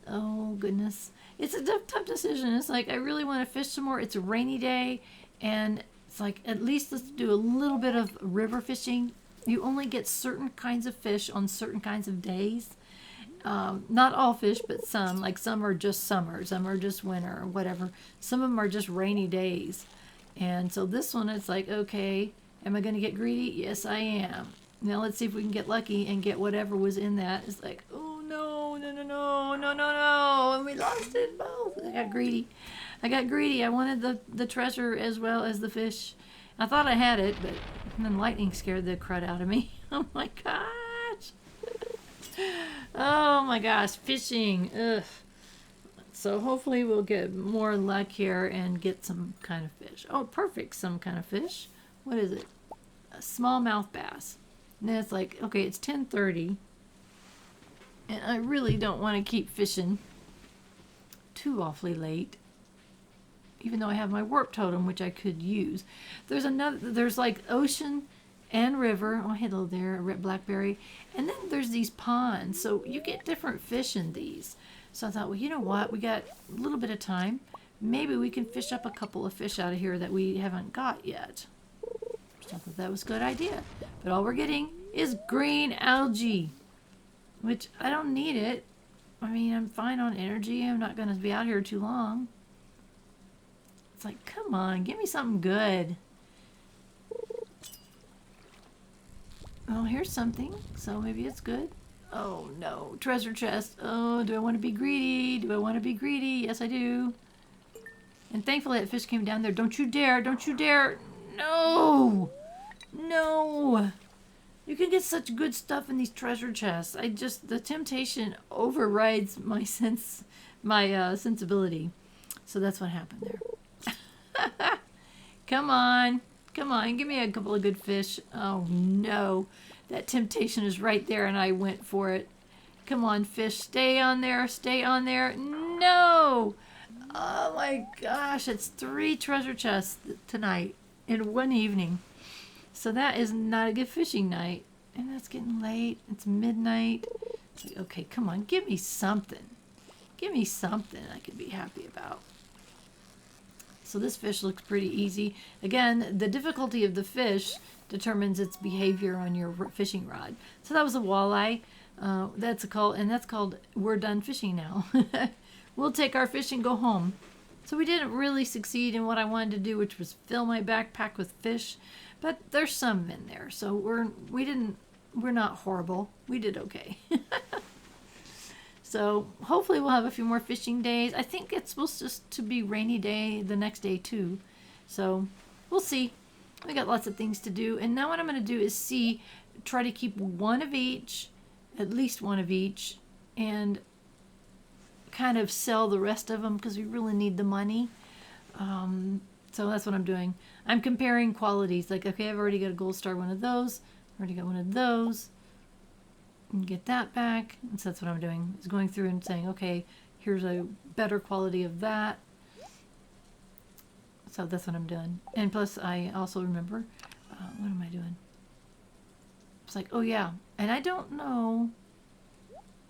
[SPEAKER 1] Oh, goodness. It's a tough decision. It's like, I really want to fish some more. It's a rainy day, and it's like, at least let's do a little bit of river fishing. You only get certain kinds of fish on certain kinds of days. Not all fish, but some. Like, some are just summer, some are just winter, or whatever. Some of them are just rainy days. And so this one, it's like, okay, am I going to get greedy? Yes, I am. Now let's see if we can get lucky and get whatever was in that. It's like, oh no, no, no, no, no, no, no. And we lost it both. I got greedy. I wanted the treasure as well as the fish. I thought I had it, but then lightning scared the crud out of me. Oh my gosh. Oh my gosh, fishing. Ugh. So hopefully we'll get more luck here and get some kind of fish. Oh, perfect, some kind of fish. What is it? A smallmouth bass. And then it's like, okay, it's 10:30. And I really don't want to keep fishing too awfully late. Even though I have my warp totem, which I could use. There's like ocean and river. Oh, hello there, a red blackberry. And then there's these ponds. So you get different fish in these. So I thought, well, you know what? We got a little bit of time. Maybe we can fish up a couple of fish out of here that we haven't got yet. So I thought that was a good idea. But all we're getting is green algae, which I don't need it. I mean, I'm fine on energy. I'm not going to be out here too long. It's like, come on, give me something good. Oh, here's something. So maybe it's good. Oh, no. Treasure chest. Oh, do I want to be greedy? Do I want to be greedy? Yes, I do. And thankfully that fish came down there. Don't you dare. Don't you dare. No. No. You can get such good stuff in these treasure chests. The temptation overrides my sensibility. So that's what happened there. Come on. Come on. Give me a couple of good fish. Oh, no. That temptation is right there, and I went for it. Come on, fish. Stay on there. Stay on there. No. Oh, my gosh. It's 3 treasure chests tonight in one evening. So that is not a good fishing night. And that's getting late. It's midnight. Okay, come on. Give me something. Give me something I could be happy about. So this fish looks pretty easy. Again, the difficulty of the fish determines its behavior on your fishing rod. So that was a walleye. That's called We're Done Fishing Now. We'll take our fish and go home. So we didn't really succeed in what I wanted to do, which was fill my backpack with fish. But there's some in there. So we're not horrible. We did okay. So hopefully we'll have a few more fishing days. I think it's supposed to be rainy day the next day too. So we'll see. We got lots of things to do. And now what I'm going to do is try to keep one of each, at least one of each, and kind of sell the rest of them because we really need the money. So that's what I'm doing. I'm comparing qualities. Like, okay, I've already got a gold star one of those. Already got one of those. And get that back. And so that's what I'm doing. Is going through and saying, okay, here's a better quality of that. So that's what I'm doing. And plus, I also remember, what am I doing? It's like, oh yeah. And I don't know.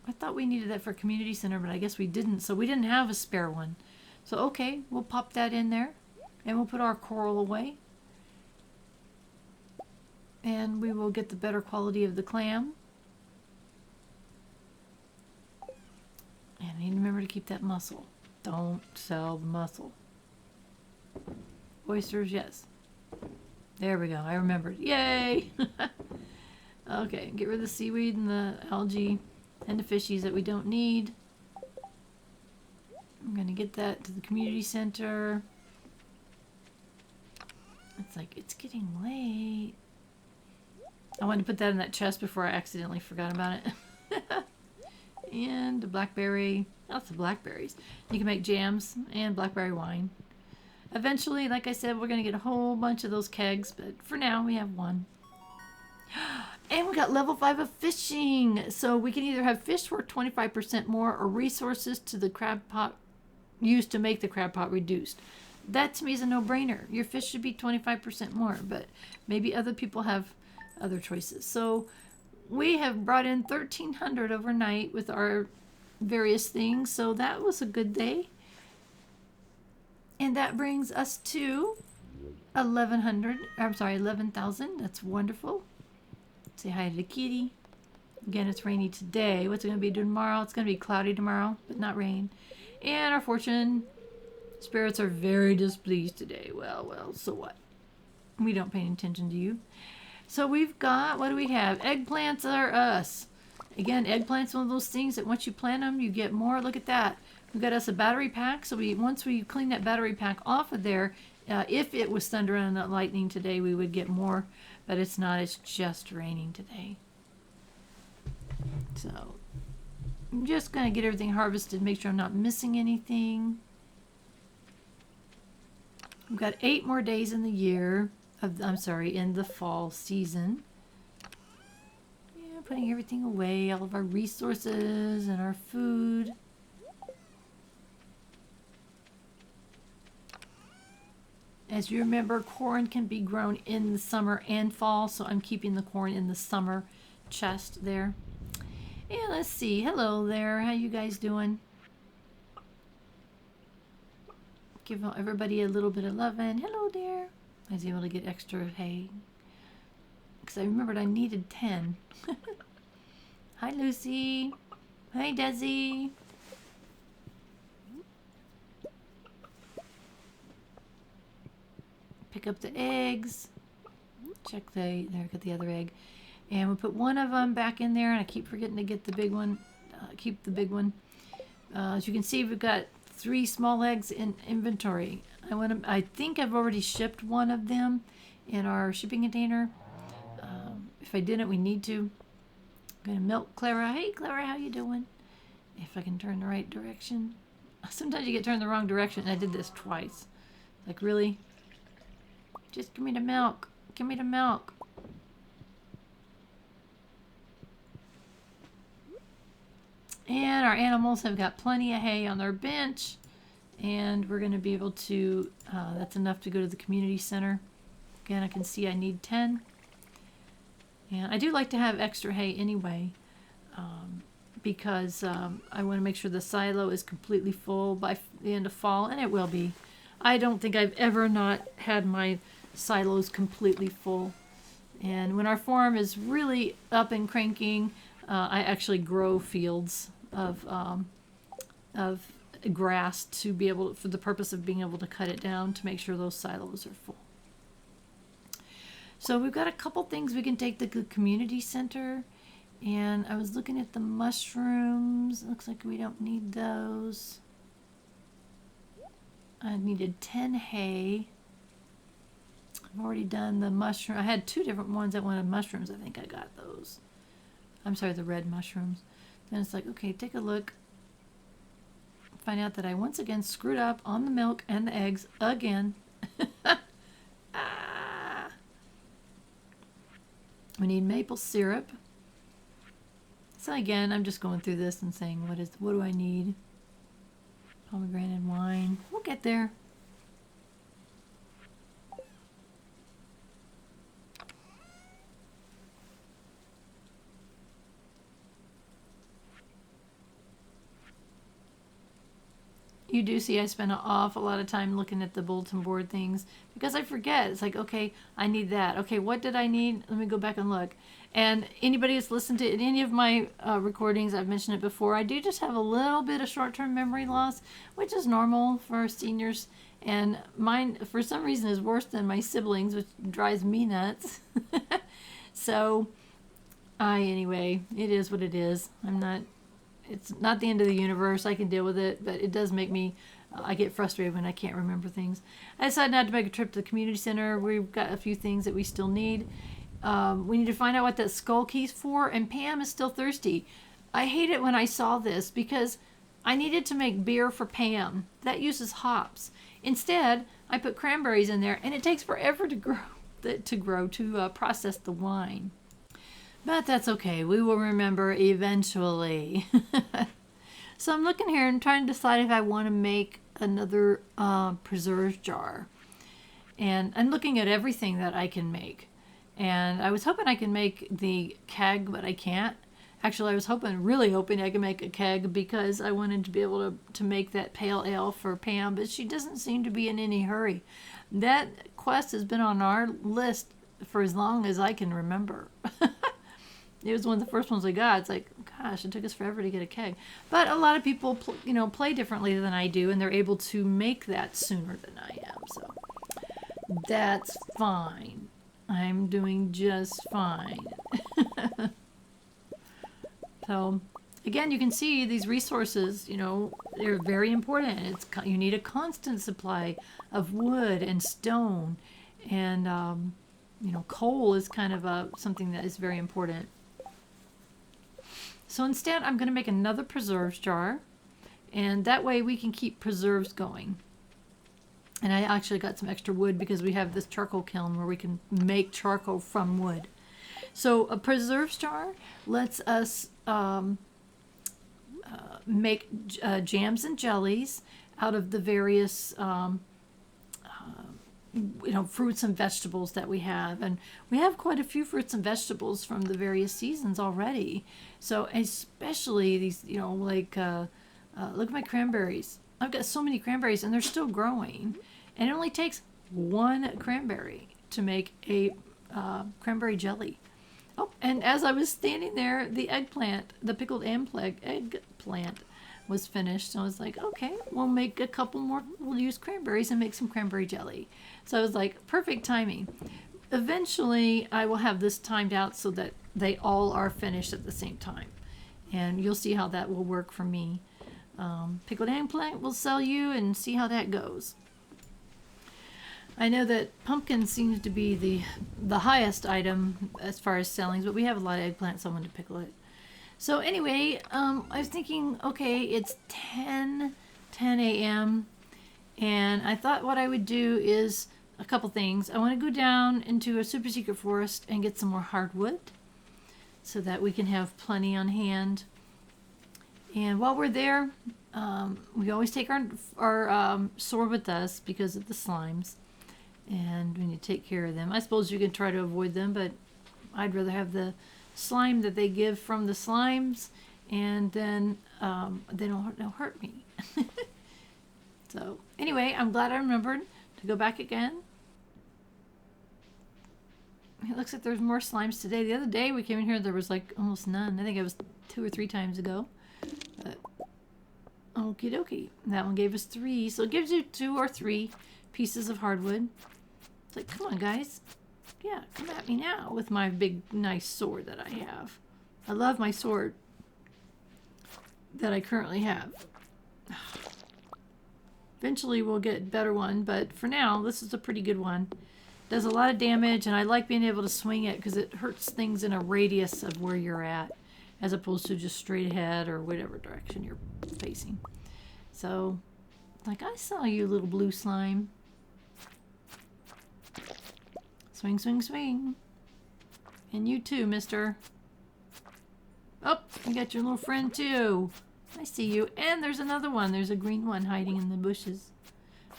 [SPEAKER 1] I thought we needed that for community center, but I guess we didn't. So we didn't have a spare one. So okay, we'll pop that in there. And we'll put our coral away. And we will get the better quality of the clam. And I need to remember to keep that mussel. Don't sell the mussel. Oysters, yes. There we go. I remembered. Yay! Okay, get rid of the seaweed and the algae and the fishies that we don't need. I'm going to get that to the community center. It's like, it's getting late. I wanted to put that in that chest before I accidentally forgot about it. And a blackberry. Lots of blackberries. You can make jams and blackberry wine. Eventually, like I said, we're going to get a whole bunch of those kegs, but for now we have one. And we got level 5 of fishing. So we can either have fish worth 25% more or resources to the crab pot used to make the crab pot reduced. That to me is a no-brainer. Your fish should be 25% more, but maybe other people have other choices. So we have brought in 1,300 overnight with our various things, so that was a good day. And that brings us to 11,000. That's wonderful. Say hi to the kitty. Again, it's rainy today. What's it going to be tomorrow? It's going to be cloudy tomorrow, but not rain. And our fortune spirits are very displeased today. Well, so what? We don't pay any attention to you. So we've got, what do we have? Eggplants are us. Again, eggplants, one of those things that once you plant them, you get more. Look at that. We've got us a battery pack. So once we clean that battery pack off of there, if it was thunder and lightning today, we would get more. But it's not. It's just raining today. So I'm just going to get everything harvested, make sure I'm not missing anything. We've got 8 more days in the year in the fall season. Yeah, putting everything away, all of our resources and our food. As you remember, corn can be grown in the summer and fall, so I'm keeping the corn in the summer chest there. And let's see. Hello there. How you guys doing? Give everybody a little bit of loving. Hello there. I was able to get extra hay because I remembered I needed 10. Hi, Lucy. Hi, Desi. Pick up the eggs. Check there, got the other egg. And we put one of them back in there, and I keep forgetting to get the big one. Keep the big one. As you can see, we've got 3 small eggs in inventory. I think I've already shipped one of them in our shipping container. If I didn't, we need to. I'm gonna milk Clara. Hey, Clara, how you doing? If I can turn the right direction. Sometimes you get turned the wrong direction. I did this twice. Like, really? Just give me the milk. Give me the milk. And our animals have got plenty of hay on their bench, and we're going to be able to, that's enough to go to the community center. Again, I can see I need 10. And I do like to have extra hay anyway, because I want to make sure the silo is completely full by the end of fall, and it will be. I don't think I've ever not had my silos completely full. And when our farm is really up and cranking, I actually grow fields of grass to be able, for the purpose of being able to cut it down to make sure those silos are full. So we've got a couple things we can take to the community center. And I was looking at the mushrooms. Looks like we don't need those. I needed 10 hay. I've already done the mushroom. I had 2 different ones that wanted mushrooms. I think I got those. I'm sorry, the red mushrooms. Then it's like, okay, take a look. Find out that I once again screwed up on the milk and the eggs again. We need maple syrup. So again, I'm just going through this and saying, what do I need? Pomegranate wine. We'll get there. You do see I spend an awful lot of time looking at the bulletin board things because I forget. It's like, okay, I need that. Okay, what did I need? Let me go back and look. And anybody that's listened to any of my recordings, I've mentioned it before, I do just have a little bit of short-term memory loss, which is normal for seniors. And mine, for some reason, is worse than my siblings, which drives me nuts. So, anyway, it is what it is. It's not the end of the universe. I can deal with it, but it does make me, I get frustrated when I can't remember things. I decided not to make a trip to the community center. We've got a few things that we still need. We need to find out what that skull key's for, and Pam is still thirsty. I hate it when I saw this because I needed to make beer for Pam. That uses hops. Instead, I put cranberries in there, and it takes forever to process the wine. But that's okay. We will remember eventually. So I'm looking here and trying to decide if I want to make another preserves jar. And I'm looking at everything that I can make. And I was hoping I can make the keg, but I can't. Actually, I was really hoping I could make a keg because I wanted to be able to make that pale ale for Pam, but she doesn't seem to be in any hurry. That quest has been on our list for as long as I can remember. It was one of the first ones I got. It's like, gosh, it took us forever to get a keg. But a lot of people, play differently than I do, and they're able to make that sooner than I am. So that's fine. I'm doing just fine. So, again, you can see these resources, they're very important. You need a constant supply of wood and stone. And, coal is kind of something that is very important. So instead, I'm going to make another preserves jar. And that way we can keep preserves going. And I actually got some extra wood because we have this charcoal kiln where we can make charcoal from wood. So a preserves jar lets us make jams and jellies out of the various fruits and vegetables that we have. And we have quite a few fruits and vegetables from the various seasons already. So especially these, look at my cranberries. I've got so many cranberries and they're still growing. And it only takes one cranberry to make a cranberry jelly. Oh, and as I was standing there, the pickled eggplant was finished. So I was like, okay, we'll make a couple more. We'll use cranberries and make some cranberry jelly. So I was like, perfect timing. Eventually, I will have this timed out so that they all are finished at the same time. And you'll see how that will work for me. Pickled eggplant will sell you and see how that goes. I know that pumpkin seems to be the highest item as far as sellings, but we have a lot of eggplant, so I wanted to pickle it. So anyway, I was thinking, okay, it's 10 a.m. and I thought what I would do is a couple things. I want to go down into a super secret forest and get some more hardwood so that we can have plenty on hand. And while we're there, we always take our sword with us because of the slimes. And we need to take care of them. I suppose you can try to avoid them, but I'd rather have the slime that they give from the slimes, and then they don't hurt me. So anyway, I'm glad I remembered to go back again. It looks like there's more slimes today. The other day we came in here, there was like almost none. I think it was 2 or 3 times ago. But okie dokie. That one gave us 3, so it gives you 2 or 3 pieces of hardwood. It's like, come on, guys. Yeah, come at me now with my big, nice sword that I have. I love my sword that I currently have. Eventually we'll get a better one, but for now, this is a pretty good one. Does a lot of damage, and I like being able to swing it because it hurts things in a radius of where you're at, as opposed to just straight ahead or whatever direction you're facing. So, like, I saw you, little blue slime. Swing, swing, swing. And you too, mister. Oh, you got your little friend too. I see you. And there's another one. There's a green one hiding in the bushes.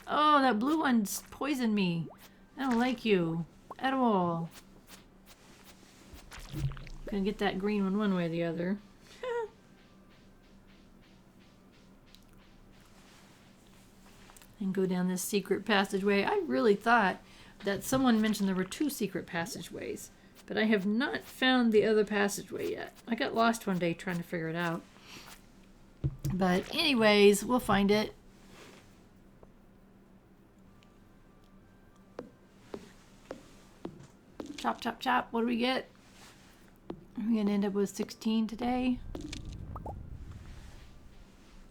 [SPEAKER 1] Oh, that blue one's poisoned me. I don't like you at all. Gonna get that green one way or the other. And go down this secret passageway. I really thought that someone mentioned there were 2 secret passageways, but I have not found the other passageway yet. I got lost one day trying to figure it out. But anyways, we'll find it. Chop, chop, chop. What do we get? We're going to end up with 16 today.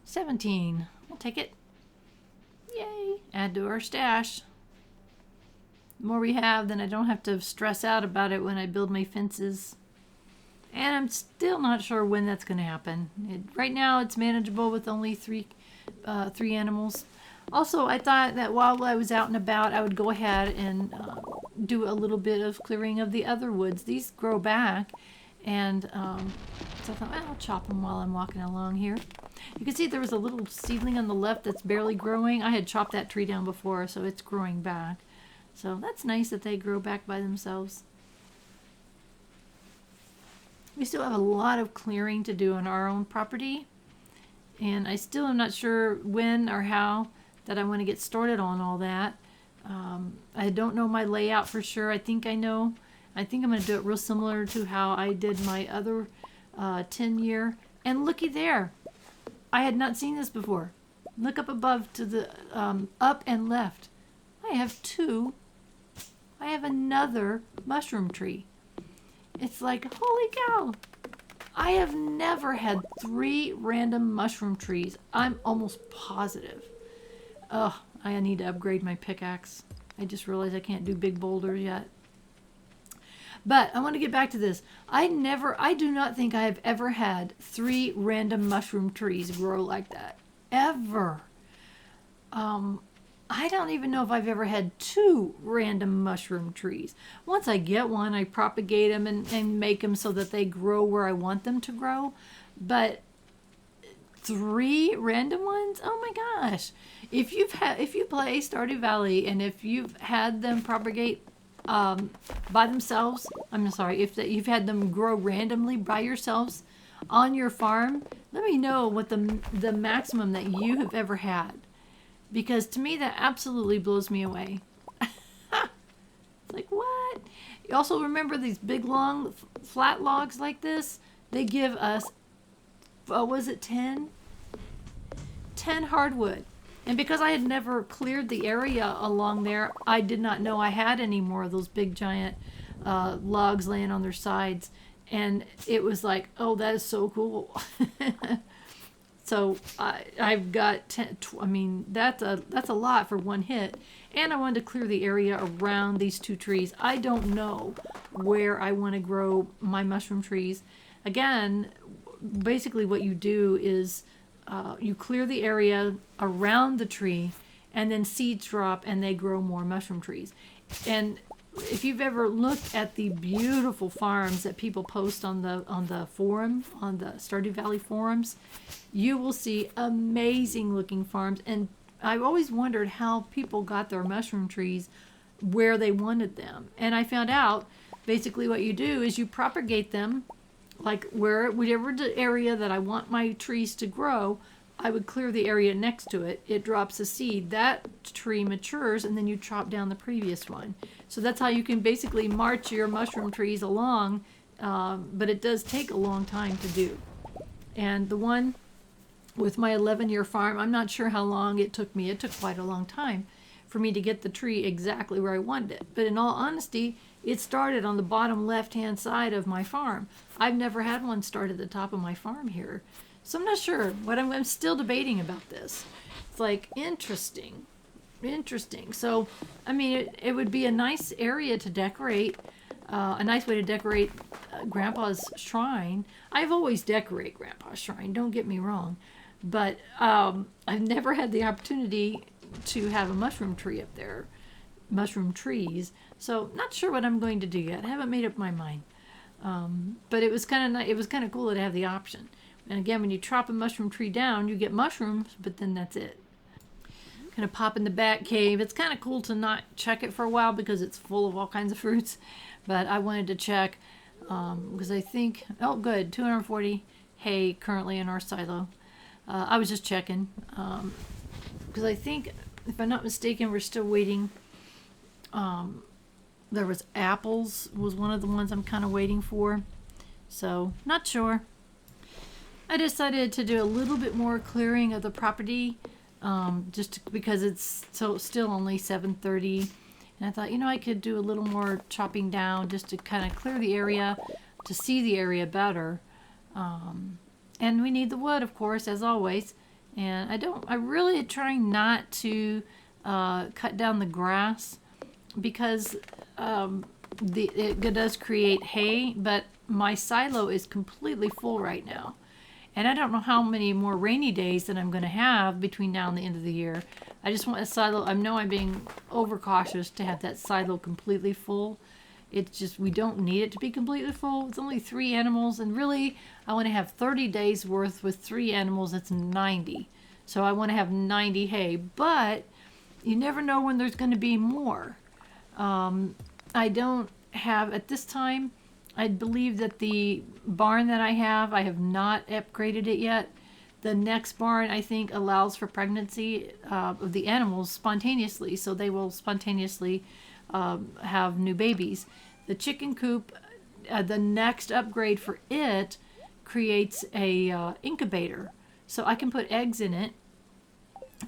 [SPEAKER 1] 17. We'll take it. Yay. Add to our stash. The more we have, then I don't have to stress out about it when I build my fences. And I'm still not sure when that's going to happen. Right now, it's manageable with only 3 animals. Also, I thought that while I was out and about, I would go ahead and do a little bit of clearing of the other woods. These grow back, And so I thought, well, I'll chop them while I'm walking along here. You can see there was a little seedling on the left that's barely growing. I had chopped that tree down before, so it's growing back. So that's nice that they grow back by themselves. We still have a lot of clearing to do on our own property. And I still am not sure when or how that I want to get started on all that. I don't know my layout for sure. I think I know. I think I'm going to do it real similar to how I did my other 10-year. And looky there. I had not seen this before. Look up above to the up and left. I have two. I have another mushroom tree. It's like, holy cow. I have never had 3 random mushroom trees. I'm almost positive. Oh, I need to upgrade my pickaxe. I just realized I can't do big boulders yet. But I want to get back to this. I do not think I have ever had 3 random mushroom trees grow like that. Ever. I don't even know if I've ever had 2 random mushroom trees. Once I get one, I propagate them and make them so that they grow where I want them to grow. But 3 random ones? Oh my gosh. If you play Stardew Valley and if you've had them propagate by themselves, if you've had them grow randomly by yourselves on your farm, let me know what the maximum that you have ever had. Because to me, that absolutely blows me away. It's like, what? You also remember these big, long, flat logs like this? They give us, was it 10? 10 hardwood. And because I had never cleared the area along there, I did not know I had any more of those big, giant logs laying on their sides. And it was like, oh, that is so cool. So I've got 10, that's a lot for one hit. And I wanted to clear the area around these 2 trees. I don't know where I want to grow my mushroom trees. Again, basically what you do is you clear the area around the tree and then seeds drop and they grow more mushroom trees. And if you've ever looked at the beautiful farms that people post on the forum, on the Stardew Valley forums, you will see amazing looking farms. And I've always wondered how people got their mushroom trees where they wanted them. And I found out basically what you do is you propagate them, like whatever the area that I want my trees to grow, I would clear the area next to it. It drops a seed. That tree matures, and then you chop down the previous one. So that's how you can basically march your mushroom trees along, but it does take a long time to do. And the one with my 11-year farm, I'm not sure how long it took me. It took quite a long time for me to get the tree exactly where I wanted it. But in all honesty, it started on the bottom left-hand side of my farm. I've never had one start at the top of my farm here. So I'm not sure. I'm still debating about this. It's like, interesting. So, I mean, it would be a nice area to decorate, a nice way to decorate Grandpa's shrine. I've always decorated Grandpa's shrine, don't get me wrong. But I've never had the opportunity to have a mushroom tree up there. Mushroom trees. So, not sure what I'm going to do yet. I haven't made up my mind. But it was kind of cool to have the option. And again, when you chop a mushroom tree down, you get mushrooms, but then that's it. Kind of pop in the back cave. It's kind of cool to not check it for a while because it's full of all kinds of fruits. But I wanted to check because I think, oh good, 240 hay currently in our silo. I was just checking because I think, if I'm not mistaken, we're still waiting. There was apples was one of the ones I'm kind of waiting for. So, not sure. I decided to do a little bit more clearing of the property because it's still only 7:30. And I thought, I could do a little more chopping down just to kind of clear the area, to see the area better. And we need the wood, of course, as always. And I really trying not to cut down the grass because it does create hay, but my silo is completely full right now. And I don't know how many more rainy days that I'm going to have between now and the end of the year. I just want a silo. I know I'm being overcautious to have that silo completely full It's just, we don't need it to be completely full. It's only 3 animals, and really, I want to have 30 days worth with 3 animals. That's 90. So I want to have 90 hay, but you never know when there's going to be more. I don't have, at this time, I believe that the barn that I have not upgraded it yet. The next barn, I think, allows for pregnancy of the animals spontaneously, so they will spontaneously have new babies. The chicken coop, the next upgrade for it creates a incubator, so I can put eggs in it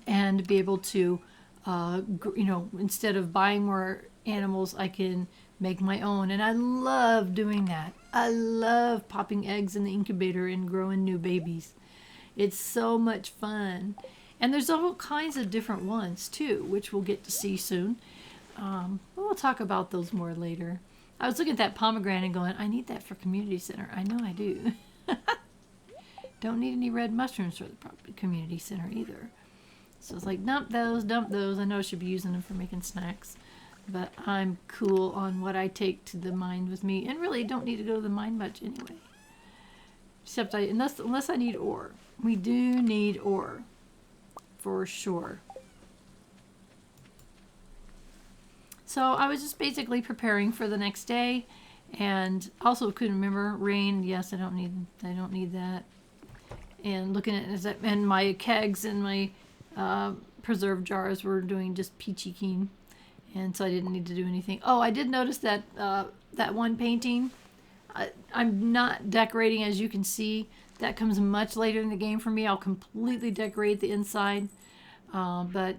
[SPEAKER 1] and be able to, instead of buying more animals, I can make my own. And I love doing that. I love popping eggs in the incubator and growing new babies. It's so much fun. And there's all kinds of different ones too, which we'll get to see soon. We'll talk about those more later. I was looking at that pomegranate and going, I need that for community center. I know I do. Don't need any red mushrooms for the community center either. So it's like, dump those. I know I should be using them for making snacks, but I'm cool on what I take to the mine with me, and really don't need to go to the mine much anyway. Except unless I need ore. We do need ore, for sure. So I was just basically preparing for the next day, and also couldn't remember rain. Yes, I don't need that. And looking at and my kegs and my preserve jars were doing just peachy keen, and so I didn't need to do anything. Oh, I did notice that that one painting. I'm not decorating, as you can see. That comes much later in the game for me. I'll completely decorate the inside, but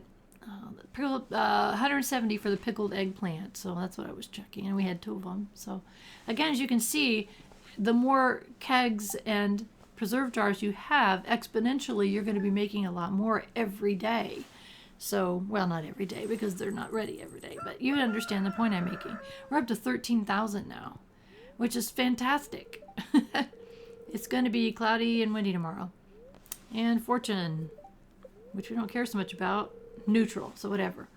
[SPEAKER 1] 170 for the pickled eggplant. So that's what I was checking, and we had 2 of them. So again, as you can see, the more kegs and preserve jars you have, exponentially you're going to be making a lot more every day. So, well, not every day because they're not ready every day, but you understand the point I'm making. We're up to 13,000 now, which is fantastic. It's going to be cloudy and windy tomorrow. And fortune, which we don't care so much about, neutral, so whatever.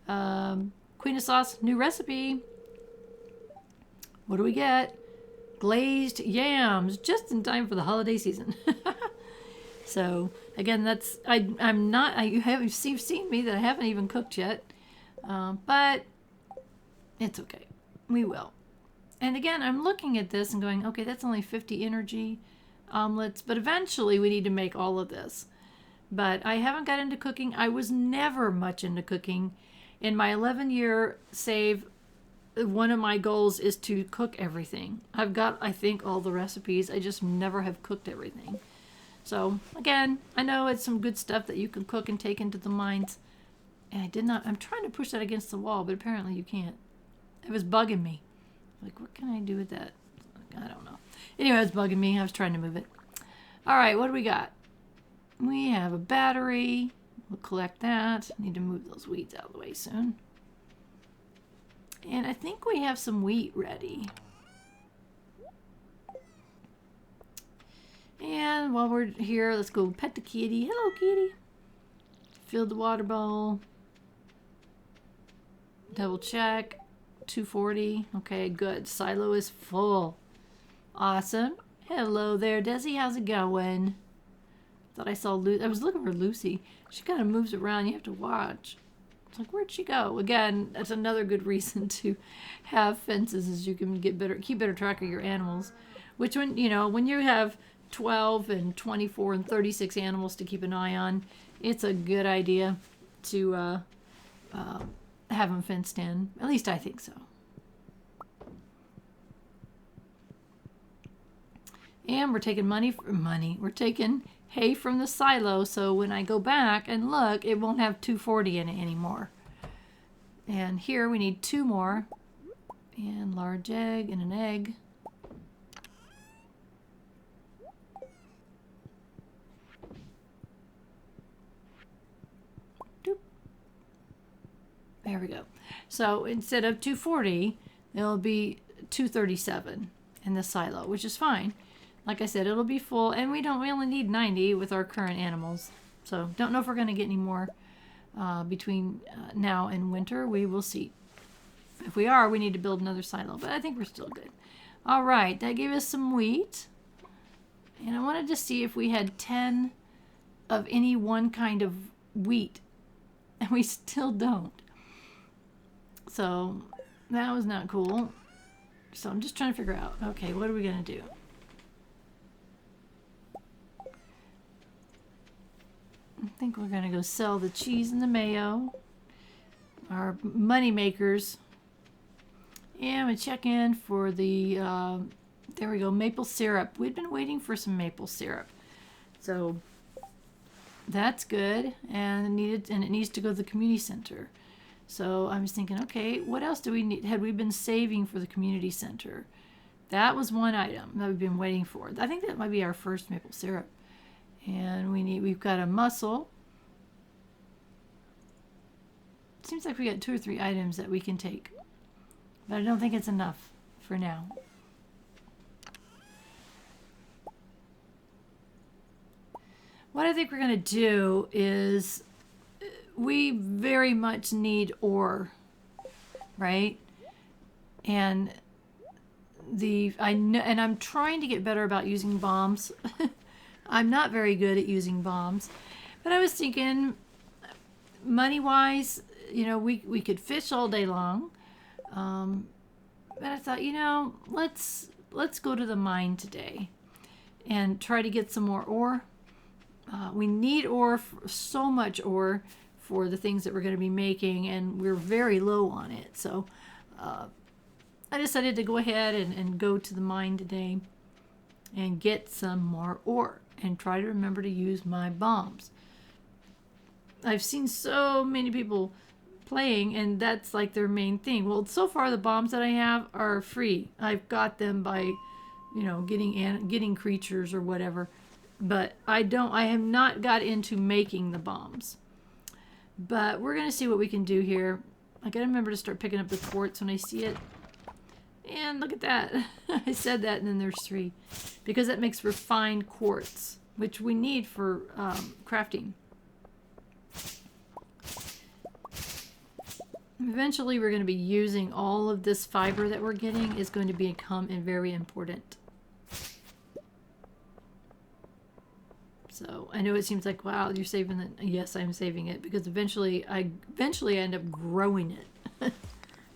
[SPEAKER 1] Queen of Sauce, new recipe. What do we get? Glazed yams, just in time for the holiday season. So again, that's you've seen me that I haven't even cooked yet, but it's okay. We will. And again, I'm looking at this and going, okay, that's only 50 energy omelets, but eventually we need to make all of this. But I haven't got into cooking. I was never much into cooking. In my 11-year save, one of my goals is to cook everything. I've got, I think, all the recipes. I just never have cooked everything. So again, I know it's some good stuff that you can cook and take into the mines. And I'm trying to push that against the wall, but apparently you can't. It was bugging me. Like, what can I do with that? I don't know. Anyway, it was bugging me. I was trying to move it. All right, what do we got? We have a battery. We'll collect that. Need to move those weeds out of the way soon. And I think we have some wheat ready. And while we're here, let's go pet the kitty. Hello, kitty. Fill the water bowl. Double check. 240. Okay, good. Silo is full. Awesome. Hello there, Desi. How's it going? Thought I saw Lucy. I was looking for Lucy. She kind of moves around. You have to watch. It's like, where'd she go? Again, that's another good reason to have fences, is you can keep better track of your animals. Which when you have 12 and 24 and 36 animals to keep an eye on, it's a good idea to have them fenced in. At least I think so. And we're taking We're taking hay from the silo, so when I go back and look, it won't have 240 in it anymore. And here we need 2 more. And large egg and an egg. Doop. There we go. So instead of 240, it'll be 237 in the silo, which is fine. Like I said, it'll be full, and we only need 90 with our current animals. So don't know if we're going to get any more between now and winter. We will see. If we are, we need to build another silo, but I think we're still good. All right, that gave us some wheat. And I wanted to see if we had 10 of any one kind of wheat. And we still don't. So that was not cool. So I'm just trying to figure out, okay, what are we going to do? I think we're going to go sell the cheese and the mayo. Our money makers. And I'm going to check in for the, there we go, maple syrup. We'd been waiting for some maple syrup. So that's good. And it needs to go to the community center. So I was thinking, okay, what else do we need? Had we been saving for the community center? That was one item that we've been waiting for. I think that might be our first maple syrup. And we've got a mussel. Seems like we got 2 or 3 items that we can take. But I don't think it's enough for now. What I think we're going to do is we very much need ore, right? And I'm trying to get better about using bombs. I'm not very good at using bombs. But I was thinking, money-wise, you know, we could fish all day long. But I thought, you know, let's go to the mine today and try to get some more ore. We need ore, so much ore for the things that we're going to be making, and we're very low on it. So I decided to go ahead and go to the mine today and get some more ore and try to remember to use my bombs. I've seen so many people playing, and that's like their main thing. Well, so far the bombs that I have are free. I've got them by, you know, getting creatures or whatever. But I have not got into making the bombs. But we're going to see what we can do here. I got to remember to start picking up the quartz when I see it. And look at that. I said that, and then there's 3. Because that makes refined quartz, which we need for crafting. Eventually, we're going to be using all of this fiber that we're getting is going to become very important. So I know it seems like, wow, you're saving it. Yes, I'm saving it because eventually I end up growing it.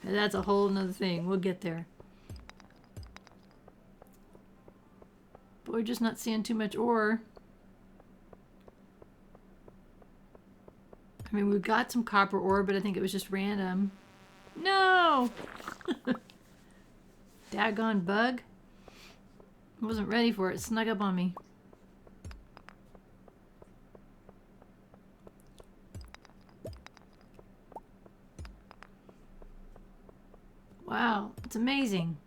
[SPEAKER 1] And that's a whole nother thing. We'll get there. But we're just not seeing too much ore. I mean, we've got some copper ore, but I think it was just random. No! Daggone bug. I wasn't ready for it. It snuck up on me. Wow, it's amazing.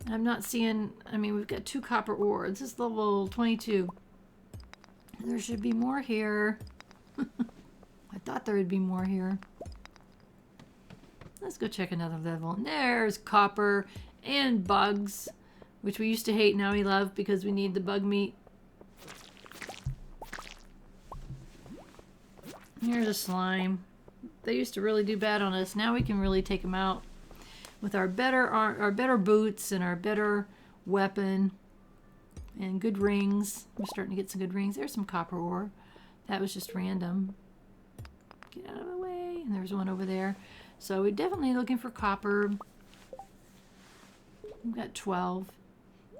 [SPEAKER 1] I'm not seeing, I mean, we've got 2 copper ore. This is level 22. There should be more here. I thought there would be more here. Let's go check another level. And there's copper and bugs, which we used to hate, now we love because we need the bug meat. Here's a slime. They used to really do bad on us. Now we can really take them out with our better boots and our better weapon and good rings. We're starting to get some good rings. There's some copper ore. That was just random. Get out of the way. And there's one over there. So we're definitely looking for copper. We've got 12.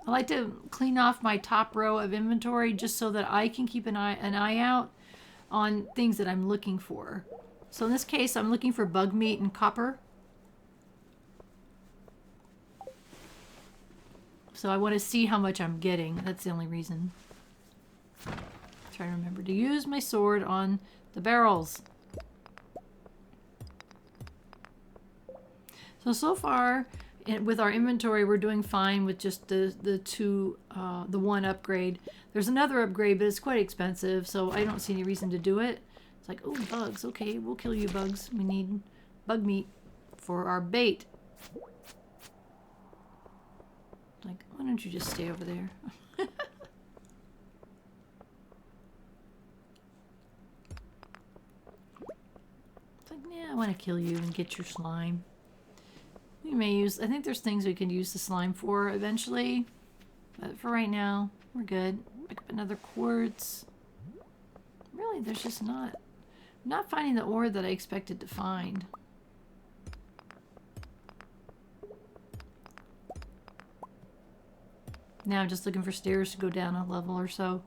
[SPEAKER 1] I like to clean off my top row of inventory just so that I can keep an eye out on things that I'm looking for. So in this case, I'm looking for bug meat and copper. So I want to see how much I'm getting. That's the only reason. Try to remember to use my sword on the barrels. So far, with our inventory, we're doing fine with just the one upgrade. There's another upgrade, but it's quite expensive, so I don't see any reason to do it. It's like, oh, bugs. Okay, we'll kill you, bugs. We need bug meat for our bait. Like, why don't you just stay over there? It's like, yeah, I want to kill you and get your slime. We may use, I think there's things we can use the slime for eventually. But for right now, we're good. Pick up another quartz. Really, there's just not... I'm not finding the ore that I expected to find. Now I'm just looking for stairs to go down a level or so.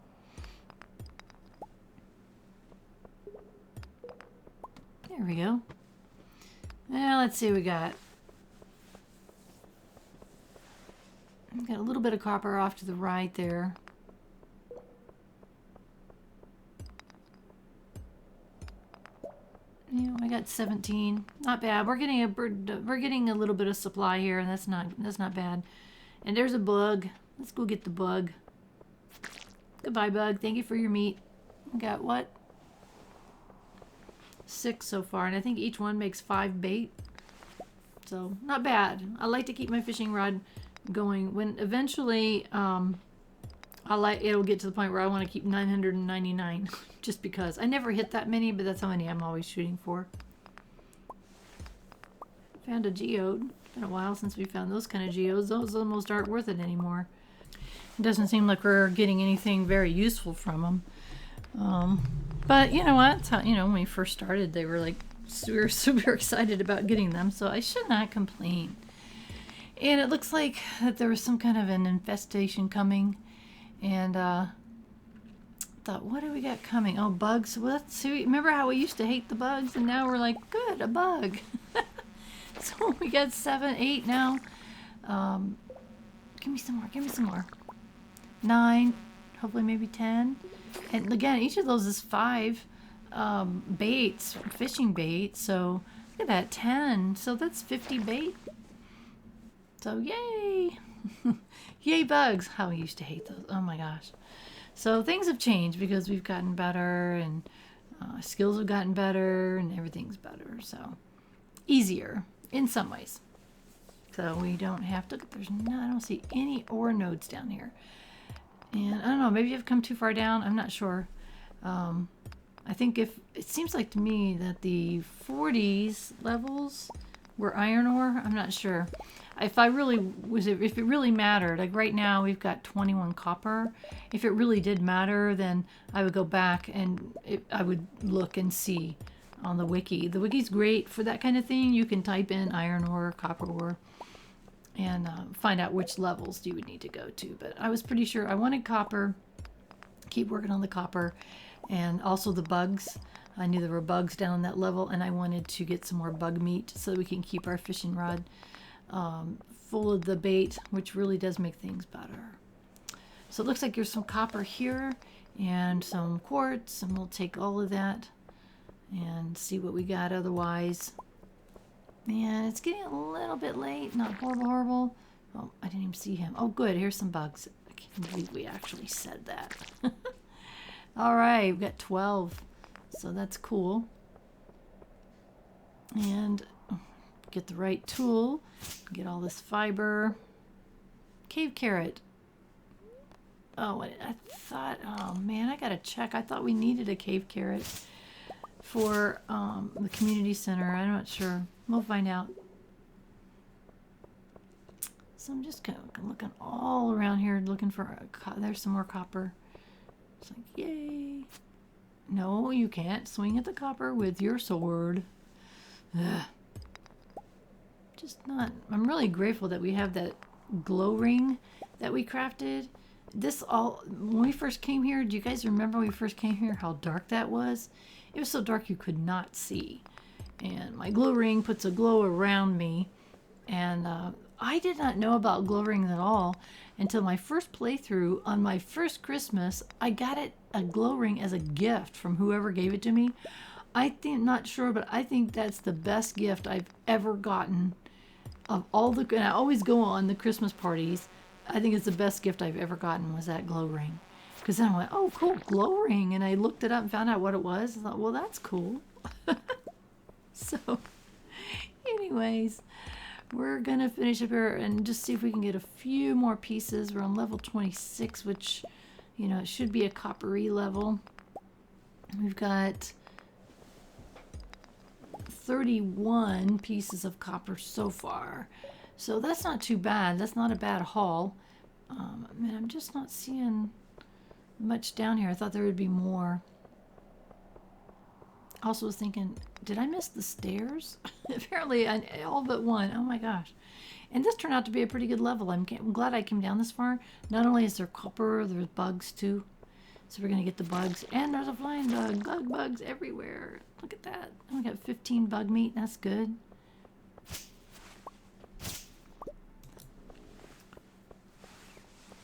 [SPEAKER 1] There we go. Now let's see what we got. We've got a little bit of copper off to the right there. Yeah, I got 17. Not bad. We're getting a little bit of supply here, and that's not bad. And there's a bug. Let's go get the bug. Goodbye, bug. Thank you for your meat. We got what? 6 so far, and I think each one makes 5 bait. So not bad. I like to keep my fishing rod going. When eventually it'll get to the point where I want to keep 999 just because I never hit that many, but that's how many I'm always shooting for. Found a geode. It's been a while since we found those kind of geodes. Those almost aren't worth it anymore. It doesn't seem like we're getting anything very useful from them. But you know what? It's how, you know, when we first started, they were like, we were super excited about getting them, so I should not complain. And it looks like that there was some kind of an infestation coming, and thought, what do we got coming? Oh, bugs. Well, let's see. Remember how we used to hate the bugs, and now we're like, good, a bug. So we got 7, 8 now. Give me some more. Give me some more. 9. Hopefully maybe 10. And again, each of those is 5 baits, fishing bait. So look at that, 10. So that's 50 bait. So yay! Yay bugs! How we used to hate those. Oh my gosh. So things have changed because we've gotten better, and skills have gotten better, and everything's better. So easier in some ways. So we don't have to. I don't see any ore nodes down here. And I don't know, maybe I've come too far down. I'm not sure. I think it seems like to me that the 40s levels were iron ore. I'm not sure. If it really mattered, like right now we've got 21 copper. If it really did matter, then I would go back and I would look and see on the wiki. The wiki's great for that kind of thing. You can type in iron ore, copper ore, and find out which levels you would need to go to. But I was pretty sure I wanted copper, keep working on the copper, and also the bugs. I knew there were bugs down that level, and I wanted to get some more bug meat so that we can keep our fishing rod full of the bait, which really does make things better. So it looks like there's some copper here and some quartz, and we'll take all of that and see what we got otherwise. Man, it's getting a little bit late. Not horrible. Oh, I didn't even see him. Oh, good. Here's some bugs. I can't believe we actually said that. All right, we've got 12. So that's cool. And get the right tool. Get all this fiber. Cave carrot. Oh, I thought, oh man, I gotta check. I thought we needed a cave carrot for the community center. I'm not sure. We'll find out. So I'm just kind of looking all around here, looking for there's some more copper. It's like, yay. No, you can't swing at the copper with your sword. Ugh. Just not. I'm really grateful that we have that glow ring that we crafted. When we first came here, do you guys remember when we first came here how dark that was? It was so dark you could not see. And my glow ring puts a glow around me. And I did not know about glow rings at all until my first playthrough on my first Christmas. I got a glow ring as a gift from whoever gave it to me. Not sure, but I think that's the best gift I've ever gotten of all the, and I always go on the Christmas parties. I think it's the best gift I've ever gotten was that glow ring. Because then I went, oh, cool, glow ring. And I looked it up and found out what it was. I thought, well, that's cool. So, anyways, we're going to finish up here and just see if we can get a few more pieces. We're on level 26, which, you know, it should be a coppery level. We've got 31 pieces of copper so far. So that's not too bad. That's not a bad haul. Man, I'm just not seeing much down here. I thought there would be more. Also was thinking, did I miss the stairs? Apparently, all but one. Oh my gosh. And this turned out to be a pretty good level. I'm glad I came down this far. Not only is there copper, there's bugs too. So we're going to get the bugs. And there's a flying bug. Bugs everywhere. Look at that. I only got 15 bug meat. That's good.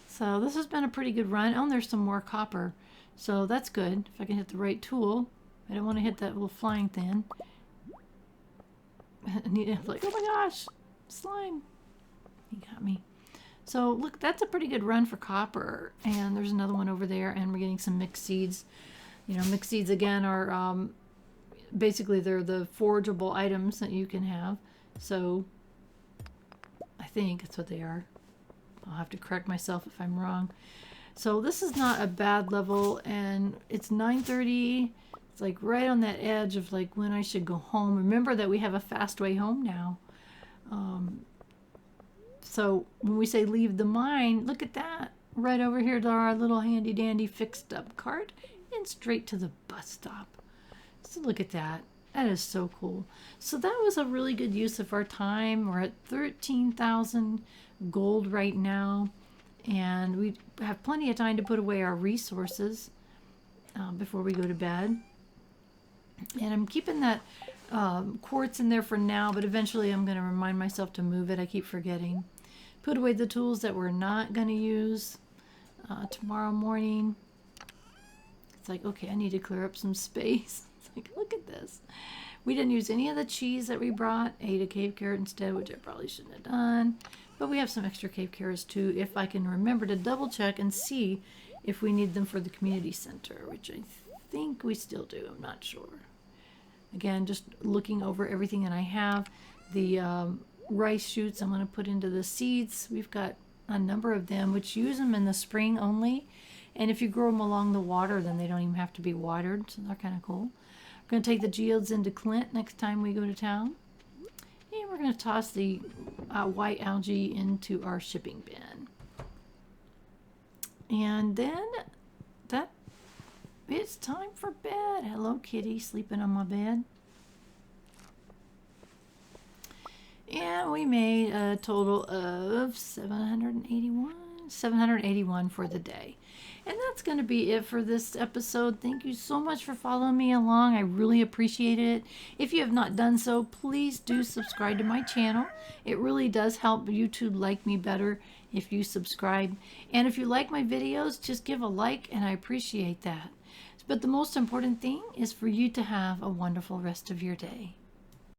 [SPEAKER 1] So this has been a pretty good run. Oh, and there's some more copper. So that's good. If I can hit the right tool. I don't want to hit that little flying thing. Like, oh my gosh, slime. He got me. So look, that's a pretty good run for copper. And there's another one over there, and we're getting some mixed seeds. You know, mixed seeds again are basically they're the forageable items that you can have. So I think that's what they are. I'll have to correct myself if I'm wrong. So this is not a bad level, and it's 9:30. It's like right on that edge of like when I should go home. Remember that we have a fast way home now. So when we say leave the mine, look at that. Right over here to our little handy dandy fixed up cart and straight to the bus stop. So look at that. That is so cool. So that was a really good use of our time. We're at 13,000 gold right now. And we have plenty of time to put away our resources before we go to bed. And I'm keeping that quartz in there for now, but eventually I'm going to remind myself to move it. I keep forgetting. Put away the tools that we're not going to use tomorrow morning. It's like, okay, I need to clear up some space. It's like, look at this. We didn't use any of the cheese that we brought. Ate a cave carrot instead, which I probably shouldn't have done. But we have some extra cave carrots too, if I can remember to double check and see if we need them for the community center, which I think we still do. I'm not sure. Again, just looking over everything that I have. The rice shoots I'm going to put into the seeds. We've got a number of them, which use them in the spring only. And if you grow them along the water, then they don't even have to be watered. So they're kind of cool. We're going to take the geodes into Clint next time we go to town. And we're going to toss the white algae into our shipping bin. And then it's time for bed. Hello, kitty, sleeping on my bed. And we made a total of 781 for the day. And that's going to be it for this episode. Thank you so much for following me along. I really appreciate it. If you have not done so, please do subscribe to my channel. It really does help YouTube like me better if you subscribe. And if you like my videos, just give a like, and I appreciate that. But the most important thing is for you to have a wonderful rest of your day.